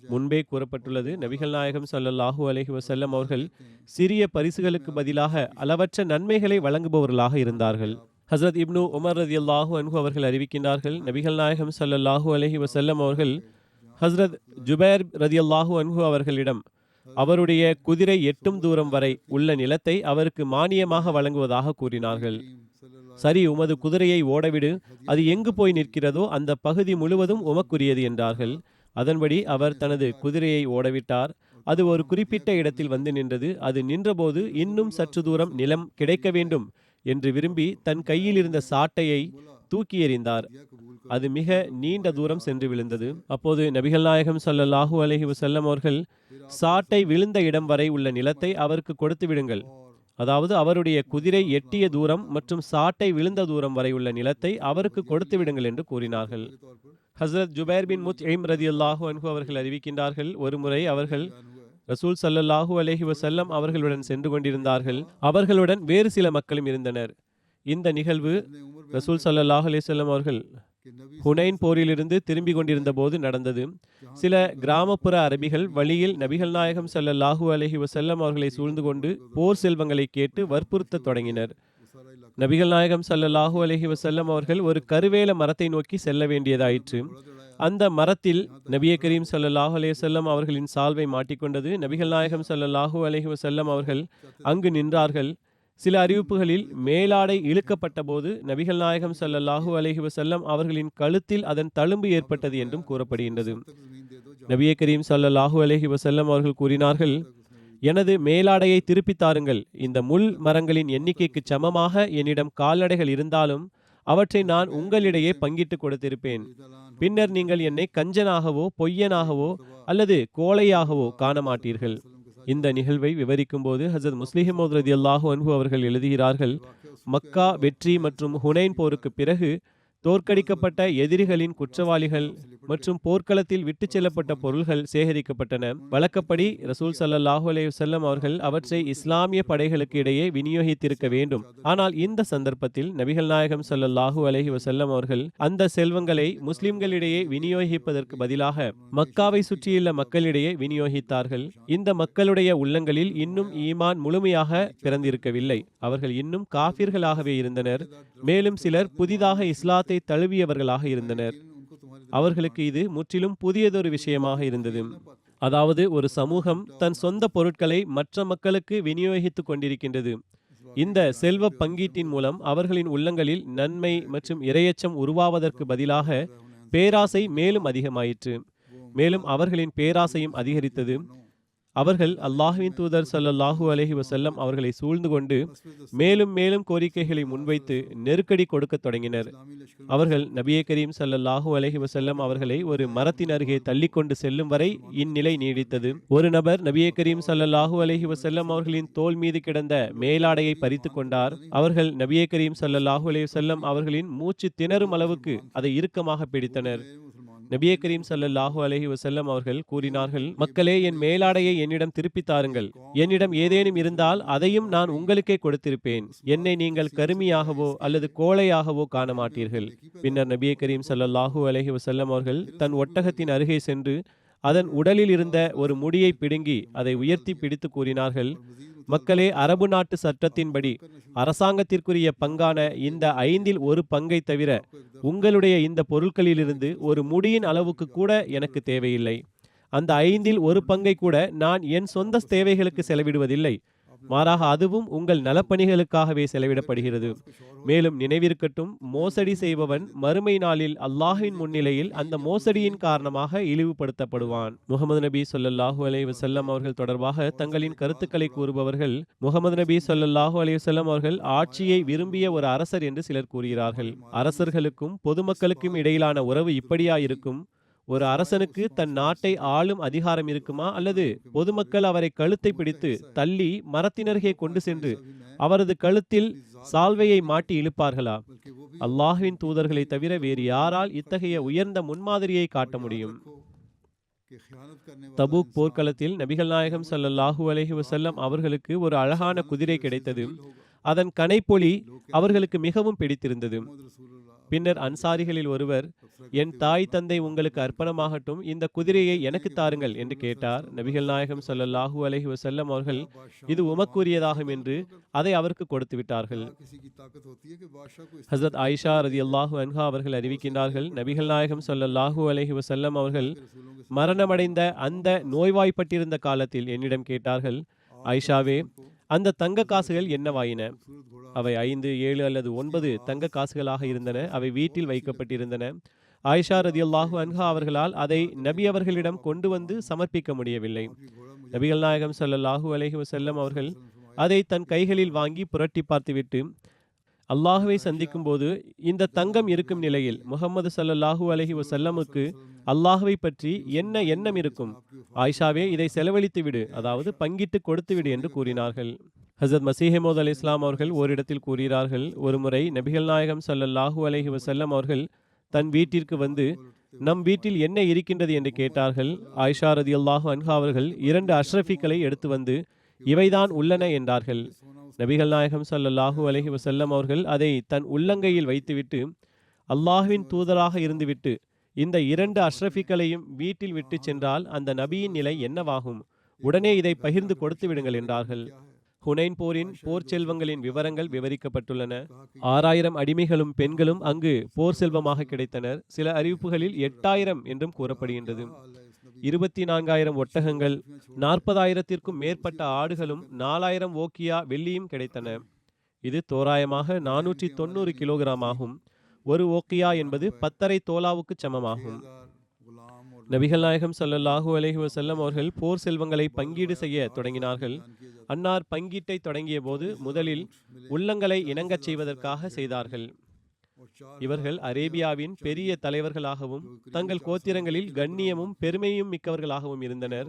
முன்பே கூறப்பட்டுள்ளது, நபிகள் நாயகம் ஸல்லல்லாஹு அலைஹி வஸல்லம் அவர்கள் சிறிய பரிசுகளுக்கு பதிலாக அளவற்ற நன்மைகளை வழங்குபவர்களாக இருந்தார்கள். ஹஸ்ரத் இப்னு உமர் ரதியல்லாஹு அன்ஹு அவர்கள் அறிவிக்கின்றார்கள், நபிகள் நாயகம் ஸல்லல்லாஹு அலைஹி வஸல்லம் அவர்கள் ஹஸ்ரத் ஜுபைர் ரதியல்லாஹு அன்ஹு அவர்களிடம் அவருடைய குதிரை எட்டும் தூரம் வரை உள்ள நிலத்தை அவருக்கு மானியமாக வழங்குவதாக கூறினார்கள். சரி, உமது குதிரையை ஓடவிடு, அது எங்கு போய் நிற்கிறதோ அந்த பகுதி முழுவதும் உமக்குரியது என்றார்கள். அதன்படி அவர் தனது குதிரையை ஓடவிட்டார். அது ஒரு குறிப்பிட்ட இடத்தில் வந்து நின்றது. அது நின்றபோது இன்னும் சற்று தூரம் நிலம் கிடைக்க வேண்டும் என்று விரும்பி தன் கையில் இருந்த சாட்டையை தூக்கி எறிந்தார். அது மிக நீண்ட தூரம் சென்று விழுந்தது. அப்போது நபிகள் நாயகம் ஸல்லல்லாஹு அலைஹி வஸல்லம் அவர்கள், சாட்டை விழுந்த இடம் வரை உள்ள நிலத்தை அவருக்கு கொடுத்து விடுங்கள். அதாவது அவருடைய குதிரை எட்டிய தூரம் மற்றும் சாட்டை விழுந்த தூரம் வரை உள்ள நிலத்தை அவருக்கு கொடுத்து விடுங்கள் என்று கூறினார்கள். ஹஸ்ரத் ஜுபைர் பின் முத்இம் ரதியல்லாஹு அன்ஹு அவர்கள் அறிவிக்கின்றார்கள், ஒருமுறை அவர்கள் ரசூல் ஸல்லல்லாஹு அலைஹி வஸல்லம் அவர்களுடன் சென்று கொண்டிருந்தார்கள். அவர்களுடன் வேறு சில மக்களும் இருந்தனர். இந்த நிகழ்வு ரசூல் ஸல்லல்லாஹு அலைஹி வஸல்லம் அவர்கள் ஹுனைன் போரிலிருந்து திரும்பி கொண்டிருந்த போது நடந்தது. சில கிராமப்புற அரபிகள் வழியில் நபிகள் நாயகம் ஸல்லல்லாஹு அலைஹி வஸல்லம் அவர்களை சூழ்ந்து கொண்டு போர் செல்வங்களை கேட்டு வற்புறுத்தத் தொடங்கினர். நபிகள் நாயகம் ஸல்லல்லாஹு அலைஹி வஸல்லம் அவர்கள் ஒரு கருவேல மரத்தை நோக்கி செல்ல வேண்டியதாயிற்று. அந்த மரத்தில் நபியே கரீம் ஸல்லல்லாஹு அலைஹி வஸல்லம் அவர்களின் சால்வை மாட்டிக்கொண்டது. நபிகள் நாயகம் ஸல்லல்லாஹு அலைஹி வஸல்லம் அவர்கள் அங்கு நின்றார்கள். சில அறிவிப்புகளில் மேலாடை இழுக்கப்பட்ட போது நபிகள் நாயகம் ஸல்லல்லாஹு அலைஹி வஸல்லம் அவர்களின் கழுத்தில் அதன் தழும்பு ஏற்பட்டது என்றும் கூறப்படுகின்றது. நபியே கரீம் ஸல்லல்லாஹு அலைஹி வஸல்லம் அவர்கள் கூறினார்கள், எனது மேலாடையை திருப்பித் தாருங்கள். இந்த முள் மரங்களின் எண்ணிக்கைக்கு சமமாக என்னிடம் கால்நடைகள் இருந்தாலும் அவற்றை நான் உங்களிடையே பங்கிட்டு கொடுத்திருப்பேன். பின்னர் நீங்கள் என்னை கஞ்சனாகவோ பொய்யனாகவோ அல்லது கோழையாகவோ காண மாட்டீர்கள். இந்த நிகழ்வை விவரிக்கும் போது ஹஸரத் முஸ்லிம் மவ்ஊத் ரலியல்லாஹு அன்ஹு அவர்கள் எழுதுகிறார்கள், மக்கா வெற்றி மற்றும் ஹுனைன் போருக்கு பிறகு தோற்கடிக்கப்பட்ட எதிரிகளின் குற்றவாளிகள் மற்றும் போர்க்களத்தில் விட்டுச் செல்லப்பட்ட பொருள்கள் சேகரிக்கப்பட்டன. வழக்கப்படி ரசூல் ஸல்லல்லாஹு அலைஹி வஸல்லம் அவர்கள் அவற்றை இஸ்லாமிய படைகளுக்கு இடையே விநியோகித்திருக்க வேண்டும். ஆனால் இந்த சந்தர்ப்பத்தில் நபிகள் நாயகம் ஸல்லல்லாஹு அலைஹி வஸல்லம் அவர்கள் அந்த செல்வங்களை முஸ்லிம்களிடையே விநியோகிப்பதற்கு பதிலாக மக்காவை சுற்றியுள்ள மக்களிடையே விநியோகித்தார்கள். இந்த மக்களுடைய உள்ளங்களில் இன்னும் ஈமான் முழுமையாக பிறந்திருக்கவில்லை. அவர்கள் இன்னும் காஃபிர்களாகவே இருந்தனர். மேலும் சிலர் புதிதாக இஸ்லாத்தை தழுவியவர்களாக இருந்தனர். அவர்களுக்கு இது முற்றிலும் புதியதொரு விஷயமாக இருந்தது. அதாவது ஒரு சமூகம் தன் சொந்த பொருட்களை மற்ற மக்களுக்கு விநியோகித்துக் கொண்டிருக்கின்றது. இந்த செல்வ பங்கீட்டின் மூலம் அவர்களின் உள்ளங்களில் நன்மை மற்றும் இரையச்சம் உருவாவதற்கு பதிலாக பேராசை மேலும் அதிகமாயிற்று. மேலும் அவர்களின் பேராசையும் அதிகரித்தது. அவர்கள் அல்லாஹ்வின் தூதர் ஸல்லல்லாஹு அலைஹி வஸல்லம் அவர்களை சூழ்ந்து கொண்டு மேலும் மேலும் கோரிக்கைகளை முன்வைத்து நெருக்கடி கொடுக்கத் தொடங்கினர். அவர்கள் நபியே கரீம் ஸல்லல்லாஹு அலைஹி வஸல்லம் அவர்களை ஒரு மரத்தின் அருகே தள்ளிக்கொண்டு செல்லும் வரை இந்நிலை நீடித்தது. ஒரு நபர் நபியே கரீம் ஸல்லல்லாஹு அலைஹி வஸல்லம் அவர்களின் தோள் மீது கிடந்த மேலாடையை பறித்து கொண்டார். அவர்கள் நபியே கரீம் ஸல்லல்லாஹு அலைஹி வஸல்லம் அவர்களின் மூச்சு திணறும் அளவுக்கு அதை இறுக்கமாக பிடித்தனர். நபியே கரீம் ஸல்லல்லாஹு அலைஹி வஸல்லம் அவர்கள் கூறினார்கள், மக்களே, என் மேலாடையை என்னிடம் திருப்பி தாருங்கள். என்னிடம் ஏதேனும் இருந்தால் அதையும் நான் உங்களுக்கே கொடுத்திருப்பேன். என்னை நீங்கள் கருமியாகவோ அல்லது கோழையாகவோ காண மாட்டீர்கள். பின்னர் நபியே கரீம் ஸல்லல்லாஹு அலைஹி வஸல்லம் அவர்கள் தன் ஒட்டகத்தின் அருகே சென்று அதன் உடலில் இருந்த ஒரு முடியை பிடுங்கி அதை உயர்த்தி பிடித்து கூறினார்கள், மக்களே, அரபு நாட்டு சட்டத்தின்படி அரசாங்கத்திற்குரிய பங்கான இந்த 1/5 பங்கை தவிர உங்களுடைய இந்த பொருட்களிலிருந்து ஒரு முடியின் அளவுக்கு கூட எனக்கு தேவையில்லை. அந்த 1/5 பங்கை கூட நான் என் சொந்த தேவைகளுக்கு செலவிடுவதில்லை. மாறாக அதுவும் உங்கள் நலப்பணிகளுக்காகவே செலவிடப்படுகிறது. மேலும் நினைவிருக்கட்டும், மோசடி செய்பவன் மறுமை நாளில் அல்லாஹ்வின் முன்னிலையில் அந்த மோசடியின் காரணமாக இழிவுபடுத்தப்படுவான். முகமது நபி ஸல்லல்லாஹு அலைஹி வஸல்லம் அவர்கள் தொடர்பாக தங்களின் கருத்துக்களை கூறுபவர்கள், முகமது நபி ஸல்லல்லாஹு அலைஹி வஸல்லம் அவர்கள் ஆட்சியை விரும்பிய ஒரு அரசர் என்று சிலர் கூறுகிறார்கள். அரசர்களுக்கும் பொதுமக்களுக்கும் இடையிலான உறவு இப்படியா இருக்கும்? ஒரு அரசனுக்கு தன் நாட்டை ஆளும் அதிகாரம் இருக்குமா, அல்லது பொதுமக்கள் அவரை கழுத்தை பிடித்து தள்ளி மரத்தினருகே கொண்டு சென்று அவரது கழுத்தில் சால்வையை மாட்டி இழுப்பார்களா? அல்லாஹ்வின் தூதர்களை தவிர வேறு யாரால் இத்தகைய உயர்ந்த முன்மாதிரியை காட்ட முடியும்? தபூக் போர்க்களத்தில் நபிகள் நாயகம் ஸல்லல்லாஹு அலைஹி வஸல்லம் அவர்களுக்கு ஒரு அழகான குதிரை கிடைத்தது. அதன் கனைப்பொலி அவர்களுக்கு மிகவும் பிடித்திருந்தது. பின்னர் அன்சாரிகளில் ஒருவர், என் தாய் தந்தை உங்களுக்கு அர்ப்பணமாகட்டும், இந்த குதிரையை எனக்கு தாருங்கள் என்று கேட்டார். நபிகள் நாயகம் ஸல்லல்லாஹு அலைஹி வஸல்லம் அவர்கள் இது உமக்குரியதாகும் என்று அதை அவருக்கு கொடுத்து விட்டார்கள். ஹஸரத் ஆயிஷா ரலியல்லாஹு அன்ஹா அவர்கள் அறிவிக்கின்றார்கள், நபிகள் நாயகம் ஸல்லல்லாஹு அலைஹி வஸல்லம் அவர்கள் மரணமடைந்த அந்த நோய்வாய்ப்பட்டிருந்த காலத்தில் என்னிடம் கேட்டார்கள், ஆயிஷாவே, அந்த தங்க காசுகள் என்னவாயின? அவை 5, 7 அல்லது 9 தங்க காசுகளாக இருந்தன. அவை வீட்டில் வைக்கப்பட்டிருந்தன. ஆயிஷா ரலியல்லாஹு அன்ஹா அவர்களால் அதை நபி அவர்களிடம் கொண்டு வந்து சமர்ப்பிக்க முடியவில்லை. நபிகள் நாயகம் ஸல்லல்லாஹு அலைஹி வஸல்லம் அவர்கள் அதை தன் கைகளில் வாங்கி புரட்டி பார்த்துவிட்டு, அல்லாஹுவை சந்திக்கும் போது இந்த தங்கம் இருக்கும் நிலையில் முஹம்மது ஸல்லல்லாஹு அலைஹி வஸல்லமுக்கு அல்லாஹுவை பற்றி என்ன எண்ணம் இருக்கும்? ஆயிஷாவே, இதை செலவழித்து விடு, அதாவது பங்கிட்டு கொடுத்து விடு என்று கூறினார்கள். ஹஸரத் மஸீஹ் மவ்ஊத் அலைஹிஸ்ஸலாம் அவர்கள் ஓரிடத்தில் கூறுகிறார்கள், ஒருமுறை நபிகள் நாயகம் ஸல்லல்லாஹு அலைஹி வஸல்லம் அவர்கள் தன் வீட்டிற்கு வந்து நம் வீட்டில் என்ன இருக்கின்றது என்று கேட்டார்கள். ஆயிஷா ரலியல்லாஹு அன்ஹா அவர்கள் 2 அஷ்ரஃபிகளை எடுத்து வந்து இவைதான் உள்ளன என்றார்கள். நபிகள் நாயகம் ஸல்லல்லாஹு அலைஹி வஸல்லம் அவர்கள் அதை தன் உள்ளங்கையில் வைத்துவிட்டு, அல்லாஹ்வின் தூதராக இருந்துவிட்டு இந்த 2 அஷ்ரஃபிகளையும் வீட்டில் விட்டு சென்றால் அந்த நபியின் நிலை என்னவாகும்? உடனே இதை பகிர்ந்து கொடுத்து விடுங்கள் என்றார்கள். ஹுனைன் போரின் போர் செல்வங்களின் விவரங்கள் விவரிக்கப்பட்டுள்ளன. 6000 அடிமைகளும் பெண்களும் அங்கு போர் செல்வமாக கிடைத்தனர். சில அறிவிப்புகளில் 8000 என்றும் கூறப்படுகின்றது. 24,000 ஒட்டகங்கள், 40,000த்திற்கும் மேற்பட்ட ஆடுகளும் 4,000 ஓக்கியா வெள்ளியும் கிடைத்தன. இது தோராயமாக 490 கிலோகிராம் ஆகும். ஒரு ஓக்கியா என்பது 10.5 தோலாவுக்கு சமமாகும். நபிகள் நாயகம் ஸல்லல்லாஹு அலைஹி வஸல்லம் அவர்கள் போர் செல்வங்களை பங்கீடு செய்ய தொடங்கினார்கள். அன்னார் பங்கீட்டை தொடங்கிய போது முதலில் உள்ளங்களை இணங்கச் செய்வதற்காக செய்தார்கள். இவர்கள் அரேபியாவின் பெரிய தலைவர்களாகவும் தங்கள் கோத்திரங்களில் கண்ணியமும் பெருமையும் மிக்கவர்களாகவும் இருந்தனர்.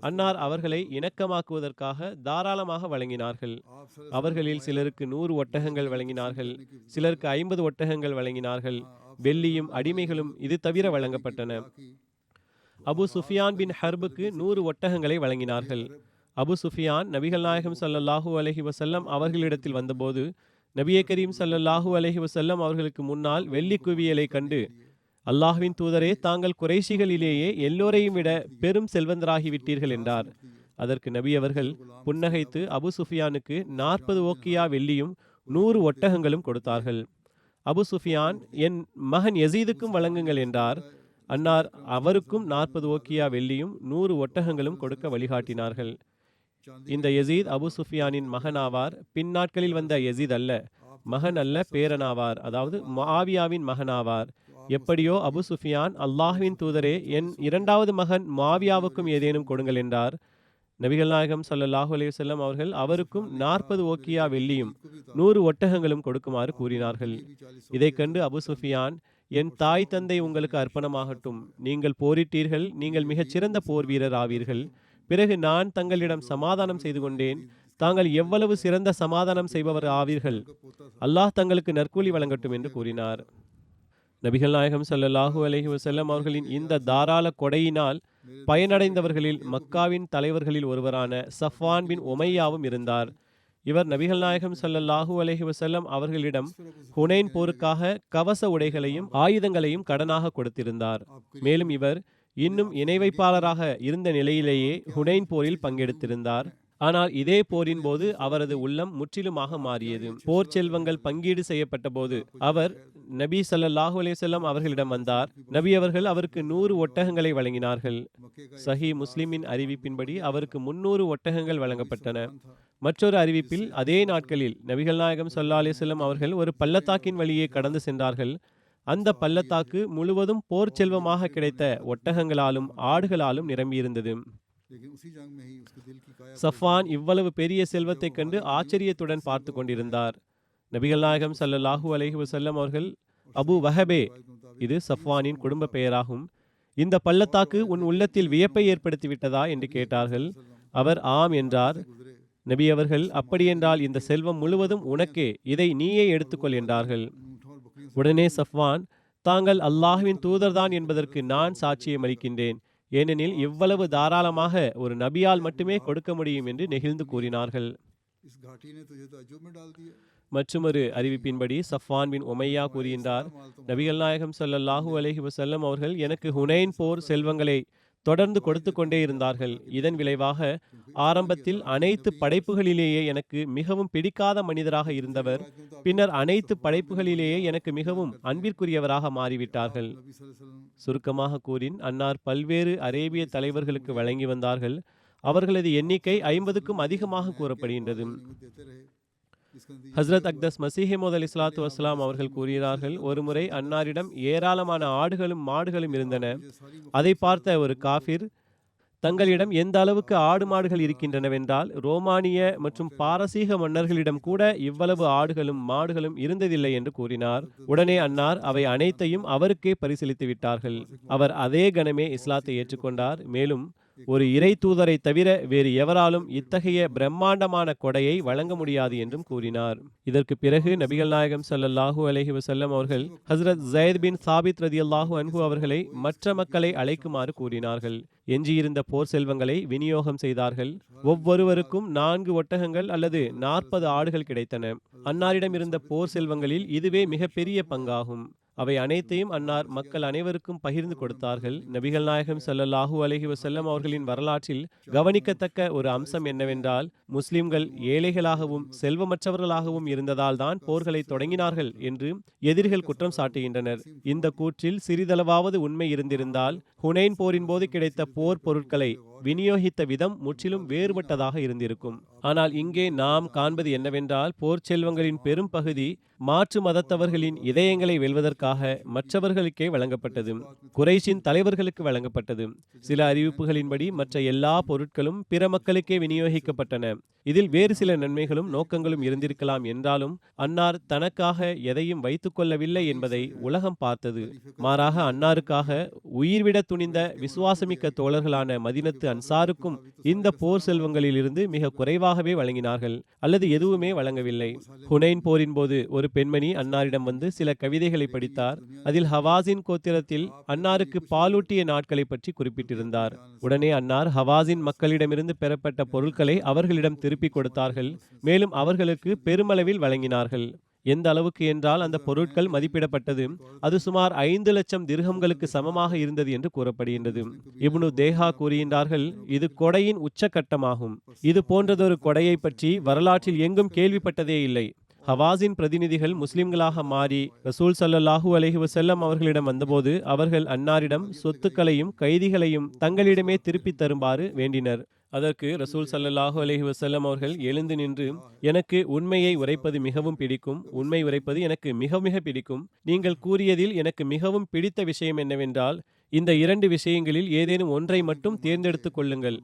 அன்னார் அவர்களை இணக்கமாக்குவதற்காக தாராளமாக வழங்கினார்கள். அவர்களில் சிலருக்கு 100 ஒட்டகங்கள் வழங்கினார்கள், சிலருக்கு 50 ஒட்டகங்கள் வழங்கினார்கள். வெள்ளியும் அடிமைகளும் இது தவிர வழங்கப்பட்டன. அபு சுஃபியான் பின் ஹர்புக்கு 100 ஒட்டகங்களை வழங்கினார்கள். அபு சுஃபியான் நபிகள் நாயகம் ஸல்லல்லாஹு அலைஹி வஸல்லம் அவர்களிடத்தில் வந்தபோது நபியே கரீம் ஸல்லல்லாஹு அலைஹி வஸல்லம் அவர்களுக்கு முன்னால் வெள்ளி குவியலை கண்டு, அல்லாஹ்வின் தூதரே, தாங்கள் குறைஷிகளிலேயே எல்லோரையும் விட பெரும் செல்வந்தராகிவிட்டீர்கள் என்றார். அதற்கு நபி அவர்கள் புன்னகைத்து அபு சுஃபியானுக்கு 40 ஓக்கியா வெள்ளியும் 100 ஒட்டகங்களும் கொடுத்தார்கள். அபு சுஃபியான், என் மகன் யசீதுக்கும் வழங்குங்கள் என்றார். அன்னார் அவருக்கும் 40 ஓக்கியா வெள்ளியும் 100 ஒட்டகங்களும் கொடுக்க வழிகாட்டினார்கள். இந்த யசீத் அபு சுஃபியானின் மகனாவார். பின்னாட்களில் வந்த யசீத் அல்ல, மகன் அல்ல, பேரனாவார். அதாவது முஆவியாவின் மகனாவார். எப்படியோ அபு சுஃபியான், அல்லாஹ்வின் தூதரே, என் 2வது மகன் முஆவியாவுக்கும் ஏதேனும் கொடுங்கள் என்றார். நபிகள் நாயகம் ஸல்லல்லாஹு அலைஹி வஸல்லம் அவர்கள் அவருக்கும் 40 ஓக்கியா வெள்ளியும் 100 ஒட்டகங்களும் கொடுக்குமாறு கூறினார்கள். இதை கண்டு அபு சுஃபியான், என் தாய் தந்தை உங்களுக்கு அர்ப்பணமாகட்டும். நீங்கள் போரிட்டீர்கள், நீங்கள் மிகச்சிறந்த போர் வீரர் ஆவீர்கள். பிறகு நான் தங்களிடம் சமாதானம் செய்து கொண்டேன். தாங்கள் எவ்வளவு சிறந்த சமாதானம் செய்பவர் ஆவீர்கள். அல்லாஹ் தங்களுக்கு நற்கூலி வழங்கட்டும் என்று கூறினார். நபிகள் நாயகம் ஸல்லல்லாஹு அலைஹி வஸல்லம் அவர்களின் இந்த தாராள கொடையினால் பயனடைந்தவர்களில் மக்காவின் தலைவர்களில் ஒருவரான சஃப்வான் பின் உமையாவும் இருந்தார். இவர் நபிகள் நாயகம் ஸல்லல்லாஹு அலைஹி வஸல்லம் அவர்களிடம் ஹுனைன் போருக்காக கவச உடைகளையும் ஆயுதங்களையும் கடனாக கொடுத்திருந்தார். மேலும் இவர் இன்னும் இணை வைப்பாளராக இருந்த நிலையிலேயே ஹுனைன் போரில் பங்கெடுத்திருந்தார். ஆனால் இதே போரின் போது அவரது உள்ளம் முற்றிலுமாக மாறியது. போர் செல்வங்கள் பங்கீடு செய்யப்பட்ட போது அவர் நபி ஸல்லல்லாஹு அலைஹி வஸல்லம் அவர்களிடம் வந்தார். நபி அவர்கள் அவருக்கு 100 ஒட்டகங்களை வழங்கினார்கள். சஹீஹ் முஸ்லிமின் அறிவிப்பின்படி அவருக்கு 300 ஒட்டகங்கள் வழங்கப்பட்டன. மற்றொரு அறிவிப்பில் அதே நாட்களில் நபிகள் நாயகம் ஸல்லல்லாஹு அலைஹி வஸல்லம் அவர்கள் ஒரு பள்ளத்தாக்கின் வழியே கடந்து சென்றார்கள். அந்த பள்ளத்தாக்கு முழுவதும் போர் செல்வமாக கிடைத்த ஒட்டகங்களாலும் ஆடுகளாலும் நிரம்பியிருந்தது. சஃப்வான் இவ்வளவு பெரிய செல்வத்தை கண்டு ஆச்சரியத்துடன் பார்த்து கொண்டிருந்தார். நபிகள் நாயகம் ஸல்லல்லாஹு அலைஹி வஸல்லம் அவர்கள், அபு வஹபே, இது சஃப்வானின் குடும்ப பெயராகும், இந்த பள்ளத்தாக்கு உன் உள்ளத்தில் வியப்பை ஏற்படுத்திவிட்டதா என்று கேட்டார்கள். அவர் ஆம் என்றார். நபி அவர்கள், அப்படியென்றால் இந்த செல்வம் முழுவதும் உனக்கே, இதை நீயே எடுத்துக்கொள் என்றார்கள். உடனே சஃப்வான், தாங்கள் அல்லாஹ்வின் தூதர்தான் என்பதற்கு நான் சாட்சியம் அளிக்கின்றேன். ஏனெனில் இவ்வளவு தாராளமாக ஒரு நபியால் மட்டுமே கொடுக்க முடியும் என்று நெகிழ்ந்து கூறினார்கள். மற்றொரு அறிவிப்பின்படி சஃப்வான் பின் உமையா கூறுகின்றார், நபிகள் நாயகம் ஸல்லல்லாஹு அலைஹி வஸல்லம் அவர்கள் எனக்கு ஹுனைன் போர் செல்வங்களை தொடர்ந்து கொடுத்து கொண்டே இருந்தார்கள். இதன் விளைவாக ஆரம்பத்தில் அனைத்து படைப்புகளிலேயே எனக்கு மிகவும் பிடிக்காத மனிதராக இருந்தவர் பின்னர் அனைத்து படைப்புகளிலேயே எனக்கு மிகவும் அன்பிற்குரியவராக மாறிவிட்டார்கள். சுருக்கமாக கூறின், அன்னார் பல்வேறு அரேபிய தலைவர்களுக்கு வழங்கி வந்தார்கள். அவர்களது எண்ணிக்கை 50க்கும் அதிகமாக கூறப்படுகின்றது. ஹஸ்ரத் அக்தஸ் மசீஹ் மவ்ஊத் அலைஹிஸ்ஸலாத்து வஸ்ஸலாம் அவர்கள் கூறுகிறார்கள், ஒருமுறை அன்னாரிடம் ஏராளமான ஆடுகளும் மாடுகளும் இருந்தன. அதை பார்த்த ஒரு காஃபிர், தங்களிடம் எந்த அளவுக்கு ஆடு மாடுகள் இருக்கின்றனவென்றால் ரோமானிய மற்றும் பாரசீக மன்னர்களிடம் கூட இவ்வளவு ஆடுகளும் மாடுகளும் இருந்ததில்லை என்று கூறினார். உடனே அன்னார் அவை அனைத்தையும் அவருக்கே பரிசீலித்து விட்டார்கள். அவர் அதே கணமே இஸ்லாத்தை ஏற்றுக்கொண்டார். மேலும் ஒரு இறை தூதரை தவிர வேறு எவராலும் இத்தகைய பிரம்மாண்டமான கொடையை வழங்க முடியாது என்றும் கூறினார். இதற்கு பிறகு நபிகள் நாயகம் ஸல்லல்லாஹு அலைஹி வஸல்லம் அவர்கள் ஹஸ்ரத் ஸைத் பின் சாபித் ரதியல்லாஹு அன்ஹு அவர்களை மற்ற மக்களை அழைக்குமாறு கூறினார்கள். எஞ்சியிருந்த போர் செல்வங்களை விநியோகம் செய்தார்கள். ஒவ்வொருவருக்கும் 4 ஒட்டகங்கள் அல்லது 40 ஆடுகள் கிடைத்தன. அன்னாரிடம் இருந்த போர் செல்வங்களில் இதுவே மிகப்பெரிய பங்காகும். அவை அனைத்தையும் அன்னார் மக்கள் அனைவருக்கும் பகிர்ந்து கொடுத்தார்கள். நபிகள் நாயகம் ஸல்லல்லாஹு அலைஹி வஸல்லம் அவர்களின் வரலாற்றில் கவனிக்கத்தக்க ஒரு அம்சம் என்னவென்றால், முஸ்லிம்கள் ஏழைகளாகவும் செல்வமற்றவர்களாகவும் இருந்ததால் தான் போர்களை தொடங்கினார்கள் என்று எதிரிகள் குற்றம் சாட்டுகின்றனர். இந்த கூற்றில் சிறிதளவாவது உண்மை இருந்திருந்தால், ஹுனைன் போரின் போது கிடைத்த போர் பொருட்களை விநியோகித்த விதம் முற்றிலும் வேறுபட்டதாக இருந்திருக்கும். ஆனால் இங்கே நாம் காண்பது என்னவென்றால், போர் செல்வங்களின் பெரும் பகுதி மாற்று மதத்தவர்களின் இதயங்களை வெல்வதற்காக மற்றவர்களுக்கே வழங்கப்பட்டது. குறைஷின் தலைவர்களுக்கு வழங்கப்பட்டது. சில அறிவிப்புகளின்படி மற்ற எல்லா பொருட்களும் பிற மக்களுக்கே விநியோகிக்கப்பட்டன. இதில் வேறு சில நன்மைகளும் நோக்கங்களும் இருந்திருக்கலாம் என்றாலும் அன்னார் தனக்காக எதையும் வைத்துக் கொள்ளவில்லை என்பதை உலகம் பார்த்தது. மாறாக அன்னாருக்காக உயிர்விட துணிந்த விசுவாசமிக்க தோழர்களான மதீனத்து அன்சாருக்கும் இந்த போர் செல்வங்களில் இருந்து மிக குறைவாகவே வழங்கினார்கள், அல்லது எதுவுமே வழங்கவில்லை. ஹுனைன் போரின் போது ஒரு பெண்மணி அன்னாரிடம் வந்து சில கவிதைகளை படித்தார். அதில் ஹவாஸின் கோத்திரத்தில் அன்னாருக்கு பாலூட்டிய நாட்களை பற்றி குறிப்பிட்டிருந்தார். உடனே அன்னார் ஹவாஸின் மக்களிடமிருந்து பெறப்பட்ட பொருட்களை அவர்களிடம் திருப்பிக் கொடுத்தார்கள். மேலும் அவர்களுக்கு பெருமளவில் வழங்கினார்கள். எந்த அளவுக்கு என்றால், அந்த பொருட்கள் மதிப்பிடப்பட்டது. அது சுமார் 5 லட்சம் திர்ஹம்களுக்கு சமமாக இருந்தது என்று கூறப்படுகின்றது. இப்னு தேஹா கூறுகின்றார்கள், இது கொடையின் உச்சகட்டமாகும். இது போன்றதொரு கொடையை பற்றி வரலாற்றில் எங்கும் கேள்விப்பட்டதே இல்லை. ஹவாஸின் பிரதிநிதிகள் முஸ்லிம்களாக மாறி ரசூல் ஸல்லல்லாஹு அலைஹி வஸல்லம் அவர்களிடம் வந்தபோது அவர்கள் அன்னாரிடம் சொத்துக்களையும் கைதிகளையும் தங்களிடமே திருப்பித் தருமாறு வேண்டினர். அதற்கு ரசூல் ஸல்லல்லாஹு அலைஹி வஸல்லம் அவர்கள் எழுந்து நின்று, எனக்கு உண்மையை உரைப்பது மிகவும் பிடிக்கும், உண்மை உரைப்பது எனக்கு மிக மிக பிடிக்கும். நீங்கள் கூறியதில் எனக்கு மிகவும் பிடித்த விஷயம் என்னவென்றால், இந்த 2 விஷயங்களில் ஏதேனும் ஒன்றை மட்டும் தேர்ந்தெடுத்துக் கொள்ளுங்கள்,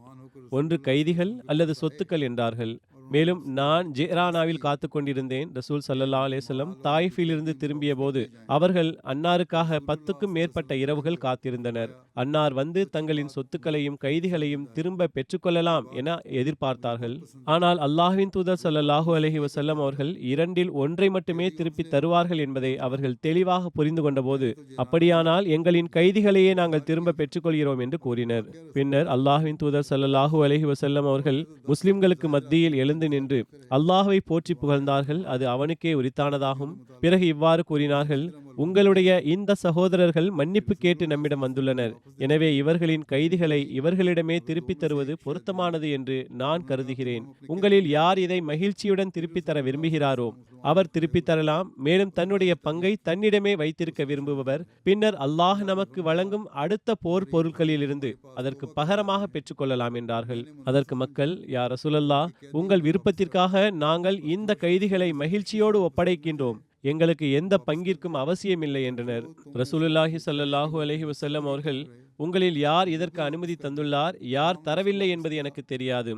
ஒன்று கைதிகள் அல்லது சொத்துக்கள் என்றார்கள். மேலும் நான் ஜெரானாவில் காத்து கொண்டிருந்தேன். ரசூல் ஸல்லல்லாஹு அலைஹி வஸல்லம் தாயிஃபிலிருந்து திரும்பிய போது அவர்கள் அன்னாருக்காக 10க்கும் மேற்பட்ட இரவுகள் காத்திருந்தனர். அன்னார் வந்து தங்களின் சொத்துக்களையும் கைதிகளையும் திரும்ப பெற்றுக்கொள்ளலாம் என எதிர்பார்த்தார்கள். ஆனால் அல்லாஹ்வின் தூதர் ஸல்லல்லாஹு அலைஹி வஸல்லம் அவர்கள் 2இல் ஒன்றை மட்டுமே திருப்பி தருவார்கள் என்பதை அவர்கள் தெளிவாக புரிந்து கொண்டபோது, அப்படியானால் எங்களின் கைதிகளையே நாங்கள் திரும்ப பெற்றுக்கொள்கிறோம் என்று கூறினர். பின்னர் அல்லாஹ்வின் தூதர் ஸல்லல்லாஹு அலைஹி வஸல்லம் அவர்கள் முஸ்லிம்களுக்கு மத்தியில் எழுந்து நின்று அல்லாஹ்வை போற்றி புகழ்ந்தார்கள். அது அவனுக்கே உரித்தானதாகும். பிறகு இவ்வாறு கூறினார்கள், உங்களுடைய இந்த சகோதரர்கள் மன்னிப்பு கேட்டு நம்மிடம் வந்துள்ளனர். எனவே இவர்களின் கைதிகளை இவர்களிடமே திருப்பித் தருவது பொருத்தமானது என்று நான் கருதுகிறேன். உங்களில் யார் இதை மகிழ்ச்சியுடன் திருப்பித் தர விரும்புகிறாரோ அவர் திருப்பித் தரலாம். மேலும் தன்னுடைய பங்கை தன்னிடமே வைத்திருக்க விரும்புபவர் பின்னர் அல்லாஹ் நமக்கு வழங்கும் அடுத்த போர் பொருட்களில் இருந்து அதற்கு பகரமாக பெற்றுக்கொள்ளலாம் என்றார்கள். அதற்கு மக்கள், யா ரசூலல்லாஹ், உங்கள் விருப்பத்திற்காக நாங்கள் இந்த கைதிகளை மகிழ்ச்சியோடு ஒப்படைக்கின்றோம், எங்களுக்கு எந்த பங்கிற்கும் அவசியமில்லை என்றனர். ரசூலுல்லாஹி ஸல்லல்லாஹு அலைஹி வஸல்லம் அவர்கள், உங்களில் யார் இதற்கு அனுமதி தந்துள்ளார், யார் தரவில்லை என்பது எனக்கு தெரியாது.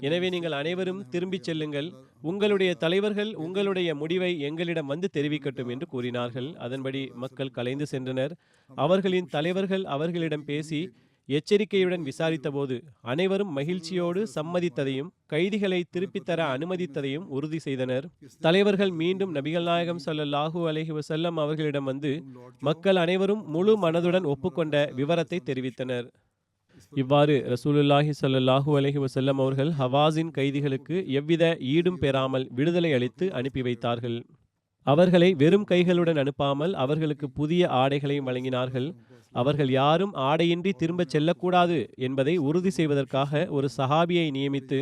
எனவே நீங்கள் அனைவரும் திரும்பிச் செல்லுங்கள். உங்களுடைய தலைவர்கள் உங்களுடைய முடிவை எங்களிடம் வந்து தெரிவிக்கட்டும் என்று கூறினார்கள். அதன்படி மக்கள் கலைந்து சென்றனர். அவர்களின் தலைவர்கள் அவர்களிடம் பேசி எச்சரிக்கையுடன் விசாரித்தபோது அனைவரும் மகிழ்ச்சியோடு சம்மதித்ததையும் கைதிகளை திருப்பித் தர அனுமதித்ததையும் உறுதி செய்தனர். தலைவர்கள் மீண்டும் நபிகள் நாயகம் ஸல்லல்லாஹு அலைஹி வஸல்லம் அவர்களிடம் வந்து மக்கள் அனைவரும் முழு மனதுடன் ஒப்புக்கொண்ட விவரத்தை தெரிவித்தனர். இவ்வாறு ரசூலுல்லாஹி ஸல்லல்லாஹு அலைஹி வஸல்லம் அவர்கள் ஹவாஸின் கைதிகளுக்கு எவ்வித ஈடும் பெறாமல் விடுதலை அளித்து அனுப்பி வைத்தார்கள். அவர்களை வெறும் கைகளுடன் அனுப்பாமல் அவர்களுக்கு புதிய ஆடைகளையும் வழங்கினார்கள். அவர்கள் யாரும் ஆடையின்றி திரும்பச் செல்லக்கூடாது என்பதை உறுதி செய்வதற்காக ஒரு சஹாபியை நியமித்து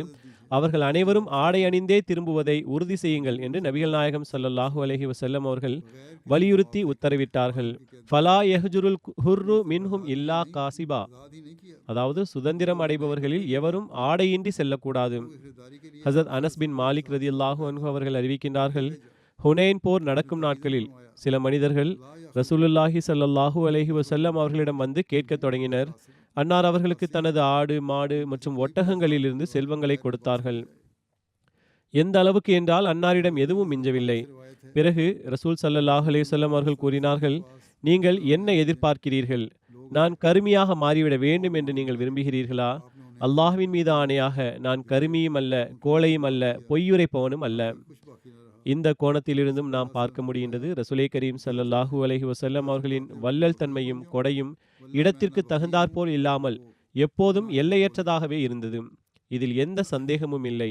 அவர்கள் அனைவரும் ஆடை அணிந்தே திரும்புவதை உறுதி செய்யுங்கள் என்று நபிகள் நாயகம் ஸல்லல்லாஹு அலைஹி வஸல்லம் அவர்கள் வலியுறுத்தி உத்தரவிட்டார்கள். ஃபலா யஹ்ஜுருல் ஹுர்ரு மின்ஹும் இல்லா காசிபா, அதாவது சுதந்திரம் அடைபவர்களில் எவரும் ஆடையின்றி செல்லக்கூடாது. ஹஸரத் அனஸ் பின் மாலிக் ரலியல்லாஹு அன்ஹு அவர்கள் அறிவிக்கின்றார்கள், ஹுனைன் போர் நடக்கும் நாட்களில் சில மனிதர்கள் ரசூலுல்லாஹி ஸல்லல்லாஹு அலைஹி வஸல்லம் அவர்களிடம் வந்து கேட்கத் தொடங்கினர். அன்னார் அவர்களுக்கு தனது ஆடு, மாடு மற்றும் ஒட்டகங்களிலிருந்து செல்வங்களை கொடுத்தார்கள். எந்த அளவுக்கு என்றால் அன்னாரிடம் எதுவும் மிஞ்சவில்லை. பிறகு ரசூல் ஸல்லல்லாஹு அலைஹி வஸல்லம் அவர்கள் கூறினார்கள், நீங்கள் என்ன எதிர்பார்க்கிறீர்கள்? நான் கருமியாக மாறிவிட வேண்டும் என்று நீங்கள் விரும்புகிறீர்களா? அல்லாஹ்வின் மீது ஆணையாக நான் கருமியும் அல்ல, கோழையும் அல்ல, பொய்யுரைப்பவனும் அல்ல. இந்த கோணத்திலிருந்தும் நாம் பார்க்க முடிகின்றது, ரசூலே கரீம் ஸல்லல்லாஹு அலைஹி வஸல்லம் அவர்களின் வள்ளல் தன்மையும் கொடையும் இடத்திற்கு தகுந்தாற்போல் இல்லாமல் எப்போதும் எல்லையற்றதாகவே இருந்தது. இதில் எந்த சந்தேகமும் இல்லை.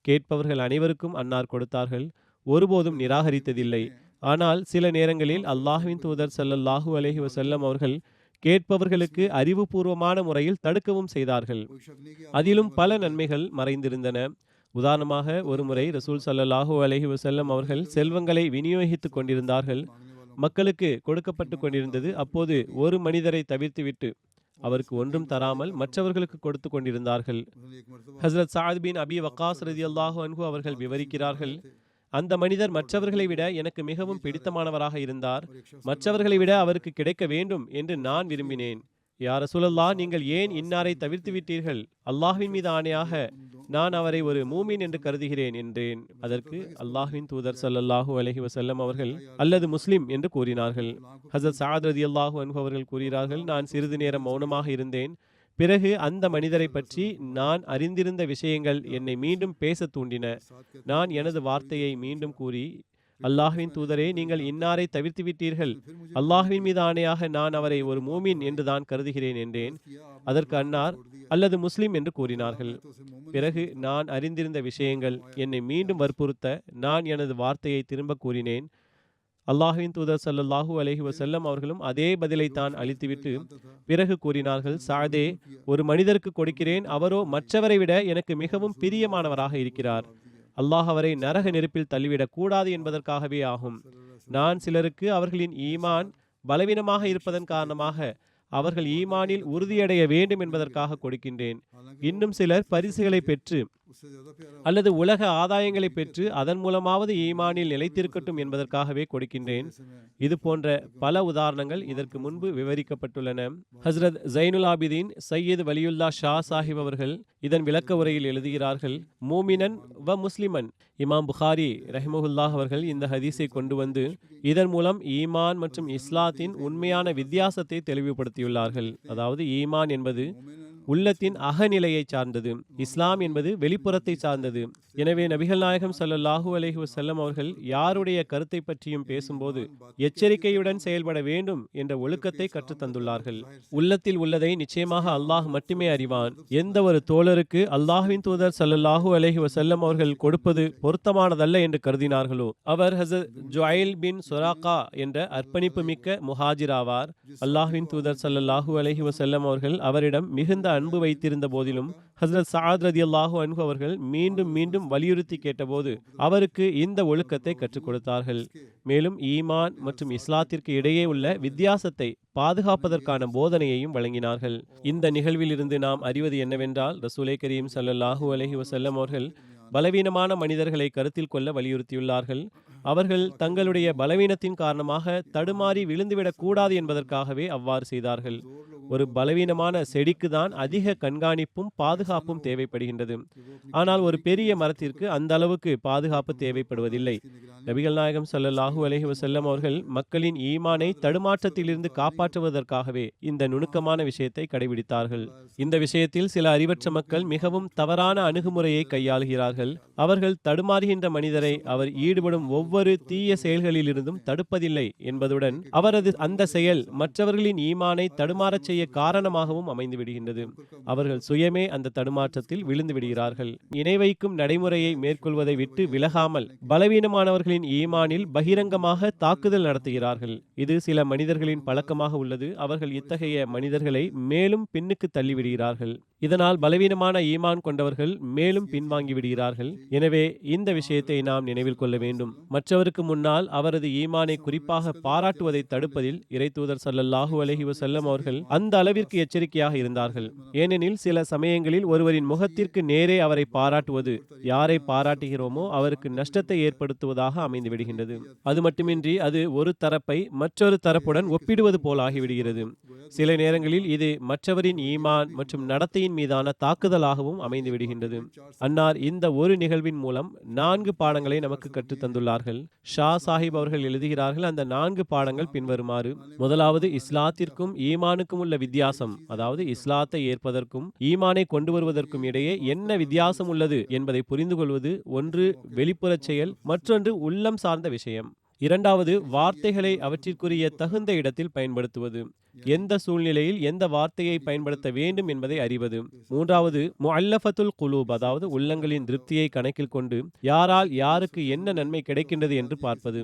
கேட்பவர்கள் அனைவருக்கும் அன்னார் கொடுத்தார்கள், ஒருபோதும் நிராகரித்ததில்லை. ஆனால் சில நேரங்களில் அல்லாஹ்வின் தூதர் ஸல்லல்லாஹு அலைஹி வஸல்லம் அவர்கள் கேட்பவர்களுக்கு அறிவுபூர்வமான முறையில் தடுக்கவும் செய்தார்கள். அதிலும் பல நன்மைகள் மறைந்திருந்தன. உதாரணமாக, ஒருமுறை ரசூல் ஸல்லல்லாஹு அலைஹி வஸல்லம் அவர்கள் செல்வங்களை விநியோகித்துக் கொண்டிருந்தார்கள். மக்களுக்கு கொடுக்கப்பட்டு கொண்டிருந்தது. அப்போது ஒரு மனிதரை தவிர்த்துவிட்டு அவருக்கு ஒன்றும் தராமல் மற்றவர்களுக்கு கொடுத்து கொண்டிருந்தார்கள். ஹஸ்ரத் சஅத் பின் அபி வக்காஸ் ரலியல்லாஹு அன்ஹு அவர்கள் விவரிக்கிறார்கள், அந்த மனிதர் மற்றவர்களை விட எனக்கு மிகவும் பிடித்தமானவராக இருந்தார். மற்றவர்களை விட அவருக்கு கிடைக்க வேண்டும் என்று நான் விரும்பினேன். யா ரசூலல்லாஹ், நீங்கள் ஏன் இன்னாரை தவிர்த்து விட்டீர்கள்? அல்லாஹ்வின் மீது ஆணையாக நான் அவரை ஒரு மூமின் என்று கருதுகிறேன் என்றேன். அதற்கு அல்லாஹ்வின் தூதர் ஸல்லல்லாஹு அலைஹி வஸல்லம் அவர்கள் அல்லது முஸ்லிம் என்று கூறினார்கள். ஹஸரத் சஅத் ரலியல்லாஹு அன்ஹு அவர்கள் கூறுகிறார்கள், நான் சிறிது நேரம் மௌனமாக இருந்தேன். பிறகு அந்த மனிதரை பற்றி நான் அறிந்திருந்த விஷயங்கள் என்னை மீண்டும் பேச தூண்டின. நான் எனது வார்த்தையை மீண்டும் கூறி, அல்லாஹ்வின் தூதரே, நீங்கள் இன்னாரை தவிர்த்து விட்டீர்கள். அல்லாஹ்வின் மீது ஆணையாக நான் அவரை ஒரு மூமின் என்று தான் கருதுகிறேன் என்றேன். அதற்கு அன்னார் அல்லது முஸ்லிம் என்று கூறினார்கள். பிறகு நான் அறிந்திருந்த விஷயங்கள் என்னை மீண்டும் வற்புறுத்த நான் எனது வார்த்தையை திரும்ப கூறினேன். அல்லாஹ்வின் தூதர் ஸல்லல்லாஹு அலைஹி வஸல்லம் அவர்களும் அதே பதிலை தான் அளித்துவிட்டு பிறகு கூறினார்கள், சாதே, ஒரு மனிதருக்கு கொடுக்கிறேன், அவரோ மற்றவரை விட எனக்கு மிகவும் பிரியமானவராக இருக்கிறார். அல்லாஹ் அவரை நரக நெருப்பில் தள்ளிவிடக் கூடாது என்பதற்காகவே ஆகும். நான் சிலருக்கு அவர்களின் ஈமான் பலவீனமாக இருப்பதன் காரணமாக அவர்கள் ஈமானில் உறுதியடைய வேண்டும் என்பதற்காக கொடுக்கின்றேன். இன்னும் சிலர் பரிசுகளை பெற்று அல்லது உலக ஆதாயங்களை பெற்று அதன் மூலமாவது ஈமானில் நிலைத்திருக்கட்டும் என்பதற்காகவே கொடுக்கின்றேன். இது போன்ற பல உதாரணங்கள் இதற்கு முன்பு விவரிக்கப்பட்டுள்ளன. ஹஸ்ரத் ஜைனுல் ஆபிதீன் சையீத் வலியுல்லா ஷா சாஹிப் அவர்கள் இதன் விளக்க உரையில் எழுதுகிறார்கள், மூமினன் வ முஸ்லிமன். இமாம் புகாரி ரஹிமஹுல்லாஹ் அவர்கள் இந்த ஹதீஸை கொண்டு வந்து இதன் மூலம் ஈமான் மற்றும் இஸ்லாத்தின் உண்மையான வித்தியாசத்தை தெளிவுபடுத்தியுள்ளார்கள். அதாவது ஈமான் என்பது உள்ளத்தின் அகநிலையை சார்ந்தது, இஸ்லாம் என்பது வெளிப்புறத்தை சார்ந்தது. எனவே நபிகள் நாயகம் ஸல்லல்லாஹு அலைஹி வஸல்லம் அவர்கள் யாருடைய கருத்தை பற்றியும் பேசும்போது எச்சரிக்கையுடன் செயல்பட வேண்டும் என்ற ஒழுக்கத்தை கற்றுத் தந்துள்ளார்கள். உள்ளத்தில் உள்ளதை நிச்சயமாக அல்லாஹ் மட்டுமே அறிவான். எந்த ஒரு தோழருக்கு அல்லாஹ்வின் தூதர் ஸல்லல்லாஹு அலைஹி வஸல்லம் அவர்கள் கொடுப்பது பொருத்தமானதல்ல என்று கருதினார்களோ அவர் ஹஸரத் ஜுஐல் பின் சுராகா என்ற அர்ப்பணிப்பு மிக்க முஹாஜிர் ஆவார். அல்லாஹ்வின் தூதர் ஸல்லல்லாஹு அலைஹி வஸல்லம் அவர்கள் அவரிடம் மிகுந்த அன்பு வைத்திருந்த போதிலும் ஹஸ்ரத் சஅத் ரலியல்லாஹு அன்ஹு அவர்கள் மீண்டும் மீண்டும் வலியுறுத்தி கேட்டபோது அவருக்கு இந்த ஒழுக்கத்தை கற்றுக் கொடுத்தார்கள். மேலும் ஈமான் மற்றும் இஸ்லாத்திற்கு இடையே உள்ள வித்தியாசத்தை பாதுகாப்பதற்கான போதனையையும் வழங்கினார்கள். இந்த நிகழ்வில் இருந்து நாம் அறிவது என்னவென்றால், ரசூலே கரீம் ஸல்லல்லாஹு அலைஹி வஸல்லம் அவர்கள் பலவீனமான மனிதர்களை கருத்தில் கொள்ள வலியுறுத்தியுள்ளார்கள். அவர்கள் தங்களுடைய பலவீனத்தின் காரணமாக தடுமாறி விழுந்துவிடக் கூடாது என்பதற்காகவே அவ்வாறு செய்தார்கள். ஒரு பலவீனமான செடிக்கு தான் அதிக கண்காணிப்பும் பாதுகாப்பும் தேவைப்படுகின்றது. ஆனால் ஒரு பெரிய மரத்திற்கு அந்த அளவுக்கு பாதுகாப்பு தேவைப்படுவதில்லை. நபிகள் நாயகம் ஸல்லல்லாஹு அலைஹி வஸல்லம் அவர்கள் மக்களின் ஈமானை தடுமாற்றத்திலிருந்து காப்பாற்றுவதற்காகவே இந்த நுணுக்கமான விஷயத்தை கடைபிடித்தார்கள். இந்த விஷயத்தில் சில அறிவற்ற மக்கள் மிகவும் தவறான அணுகுமுறையை கையாளுகிறார்கள். அவர்கள் தடுமாறுகின்ற மனிதரை அவர் ஈடுபடும் ஒவ்வொரு தீய செயல்களிலிருந்தும் தடுப்பதில்லை என்பதுடன் அவரது அந்த செயல் மற்றவர்களின் ஈமானை தடுமாறச் செய்ய காரணமாகவும் அமைந்து விடுகின்றது. அவர்கள் சுயமே அந்த தடுமாற்றத்தில் விழுந்து விடுகிறார்கள். இணை வைக்கும் நடைமுறையை மேற்கொள்வதை விட்டு விலகாமல் பலவீனமானவர்களின் ஈமானில் பகிரங்கமாக தாக்குதல் நடத்துகிறார்கள். இது சில மனிதர்களின் பழக்கமாக உள்ளது. அவர்கள் இத்தகைய மனிதர்களை மேலும் பின்னுக்கு தள்ளிவிடுகிறார்கள். இதனால் பலவீனமான ஈமான் கொண்டவர்கள் மேலும் பின்வாங்கி விடுகிறார்கள். எனவே இந்த விஷயத்தை நாம் நினைவில் கொள்ள வேண்டும். மற்றவருக்கு முன்னால் அவரது ஈமானை குறிப்பாக பாராட்டுவதை தடுப்பதில் இறைத்தூதர் ஸல்லல்லாஹு அலைஹி வஸல்லம் அவர்கள் அந்த அளவிற்கு எச்சரிக்கையாக இருந்தார்கள். ஏனெனில் சில சமயங்களில் ஒருவரின் முகத்திற்கு நேரே அவரை பாராட்டுவது யாரை பாராட்டுகிறோமோ அவருக்கு நஷ்டத்தை ஏற்படுத்துவதாக அமைந்து விடுகின்றது. அது மட்டுமின்றி அது ஒரு தரப்பை மற்றொரு தரப்புடன் ஒப்பிடுவது போல் ஆகிவிடுகிறது. சில நேரங்களில் இது மற்றவரின் ஈமான் மற்றும் நடத்தையின் மீதான தாக்குதலாகவும் அமைந்து விடுகின்றது. அன்னார் இந்த ஒரு நிகழ்வின் மூலம் 4 பாடங்களை நமக்கு கற்றுத் தந்துள்ளார்கள். ஷா சாஹிப் அவர்கள் எழுதுகிறார்கள், அந்த 4 பாடங்கள் பின்வருமாறு. முதலாவது, இஸ்லாத்திற்கும் ஈமானுக்கும் உள்ள வித்தியாசம். அதாவது இஸ்லாத்தை ஏற்பதற்கும் ஈமானை கொண்டு வருவதற்கும் இடையே என்ன வித்தியாசம் உள்ளது என்பதை புரிந்து கொள்வது. ஒன்று வெளிப்புறச் செயல், மற்றொன்று உள்ளம் சார்ந்த விஷயம். இரண்டாவது, வார்த்தைகளை அவற்றிற்குரிய தகுந்த இடத்தில் பயன்படுத்துவது. எந்த சூழ்நிலையில் எந்த வார்த்தையை பயன்படுத்த வேண்டும் என்பதை அறிவது. மூன்றாவது முஅல்லஃபத்துல் குலூப், அதாவது உள்ளங்களின் திருப்தியை கணக்கில் கொண்டு யாரால் யாருக்கு என்ன நன்மை கிடைக்கின்றது என்று பார்ப்பது.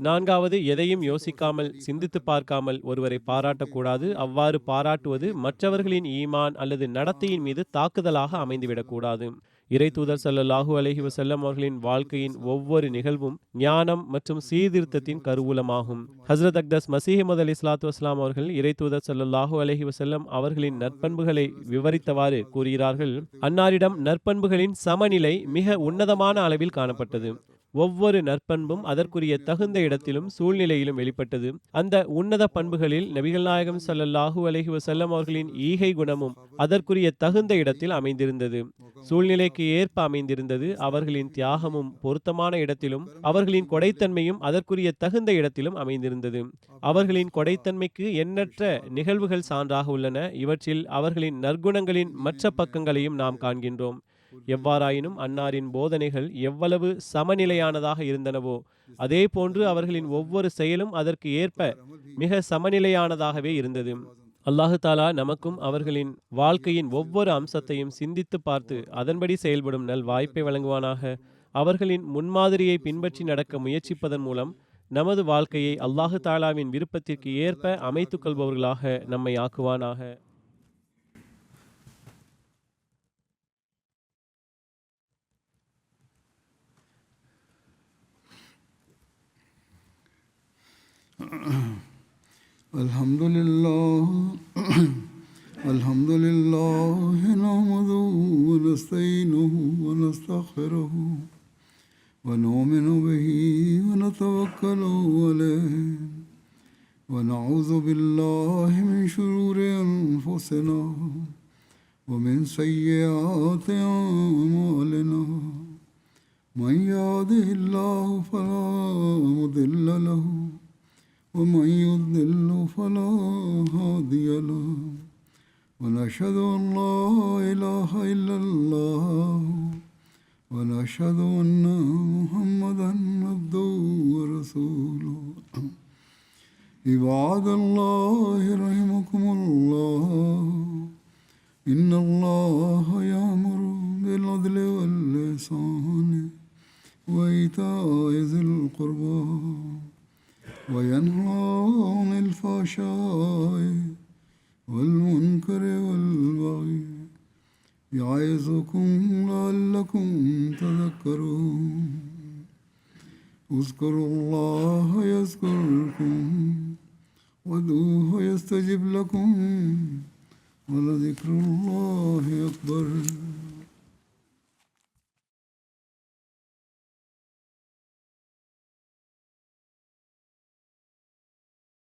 நான்காவது, எதையும் யோசிக்காமல் சிந்தித்து பார்க்காமல் ஒருவரை பாராட்டக்கூடாது. அவ்வாறு பாராட்டுவது மற்றவர்களின் ஈமான் அல்லது நடத்தையின் மீது தாக்குதலாக அமைந்துவிடக்கூடாது. இறை தூதர் ஸல்லல்லாஹு அலைஹி வஸல்லம் அவர்களின் வாழ்க்கையின் ஒவ்வொரு நிகழ்வும் ஞானம் மற்றும் சீர்திருத்தத்தின் கருவூலமாகும். ஹஸ்ரத் அக்தஸ் மசீஹ் மவ்ஊத் அலைஹிஸ்ஸலாத்து வஸ்ஸலாம் அவர்கள் இறை தூதர் ஸல்லல்லாஹு அலைஹி வஸல்லம் அவர்களின் நற்பண்புகளை விவரித்தவாறு கூறுகிறார்கள், அன்னாரிடம் நற்பண்புகளின் சமநிலை மிக உன்னதமான அளவில் காணப்பட்டது. ஒவ்வொரு நற்பண்பும் அதற்குரிய தகுந்த இடத்திலும் சூழ்நிலையிலும் வெளிப்பட்டது. அந்த உன்னத பண்புகளில் நபிகள் நாயகம் ஸல்லல்லாஹு அலைஹி வஸல்லம் அவர்களின் ஈகை குணமும் அதற்குரிய தகுந்த இடத்தில் அமைந்திருந்தது, சூழ்நிலைக்கு ஏற்ப அமைந்திருந்தது. அவர்களின் தியாகமும் பொருத்தமான இடத்திலும் அவர்களின் கொடைத்தன்மையும் அதற்குரிய தகுந்த இடத்திலும் அமைந்திருந்தது. அவர்களின் கொடைத்தன்மைக்கு எண்ணற்ற நிகழ்வுகள் சான்றாக உள்ளன. இவற்றில் அவர்களின் நற்குணங்களின் மற்ற பக்கங்களையும் நாம் காண்கின்றோம். எவ்வாறாயினும் அன்னாரின் போதனைகள் எவ்வளவு சமநிலையானதாக இருந்தனவோ அதே போன்று அவர்களின் ஒவ்வொரு செயலும் அதற்கு ஏற்ப மிக சமநிலையானதாகவே இருந்தது. அல்லாஹு தாலா நமக்கும் அவர்களின் வாழ்க்கையின் ஒவ்வொரு அம்சத்தையும் சிந்தித்து பார்த்து அதன்படி செயல்படும் நல் வாய்ப்பை வழங்குவானாக. அவர்களின் முன்மாதிரியை பின்பற்றி நடக்க முயற்சிப்பதன் மூலம் நமது வாழ்க்கையை அல்லாஹு தாலாவின் விருப்பத்திற்கு ஏற்ப அமைத்துக் கொள்பவர்களாக நம்மை ஆக்குவானாக. الحمد لله نحمده ونستعينه ونستغفره ونؤمن به ونتوكل عليه ونعوذ بالله من شرور أنفسنا ومن سيئات أعمالنا من يهده الله فلا مضل له ومن يضلل فلا هادي له ونشهد أن لا إله إلا الله ونشهد أن محمدا عبده ورسوله. عباد الله رحمكم الله، إن الله يأمر بالعدل والإحسان وإيتاء ذي القربى وينهى عن الفحشاء والمنكر والبغي يعظكم لعلكم تذكرون. اذكروا الله يذكركم وادعوه يستجب لكم ولذكر الله أكبر.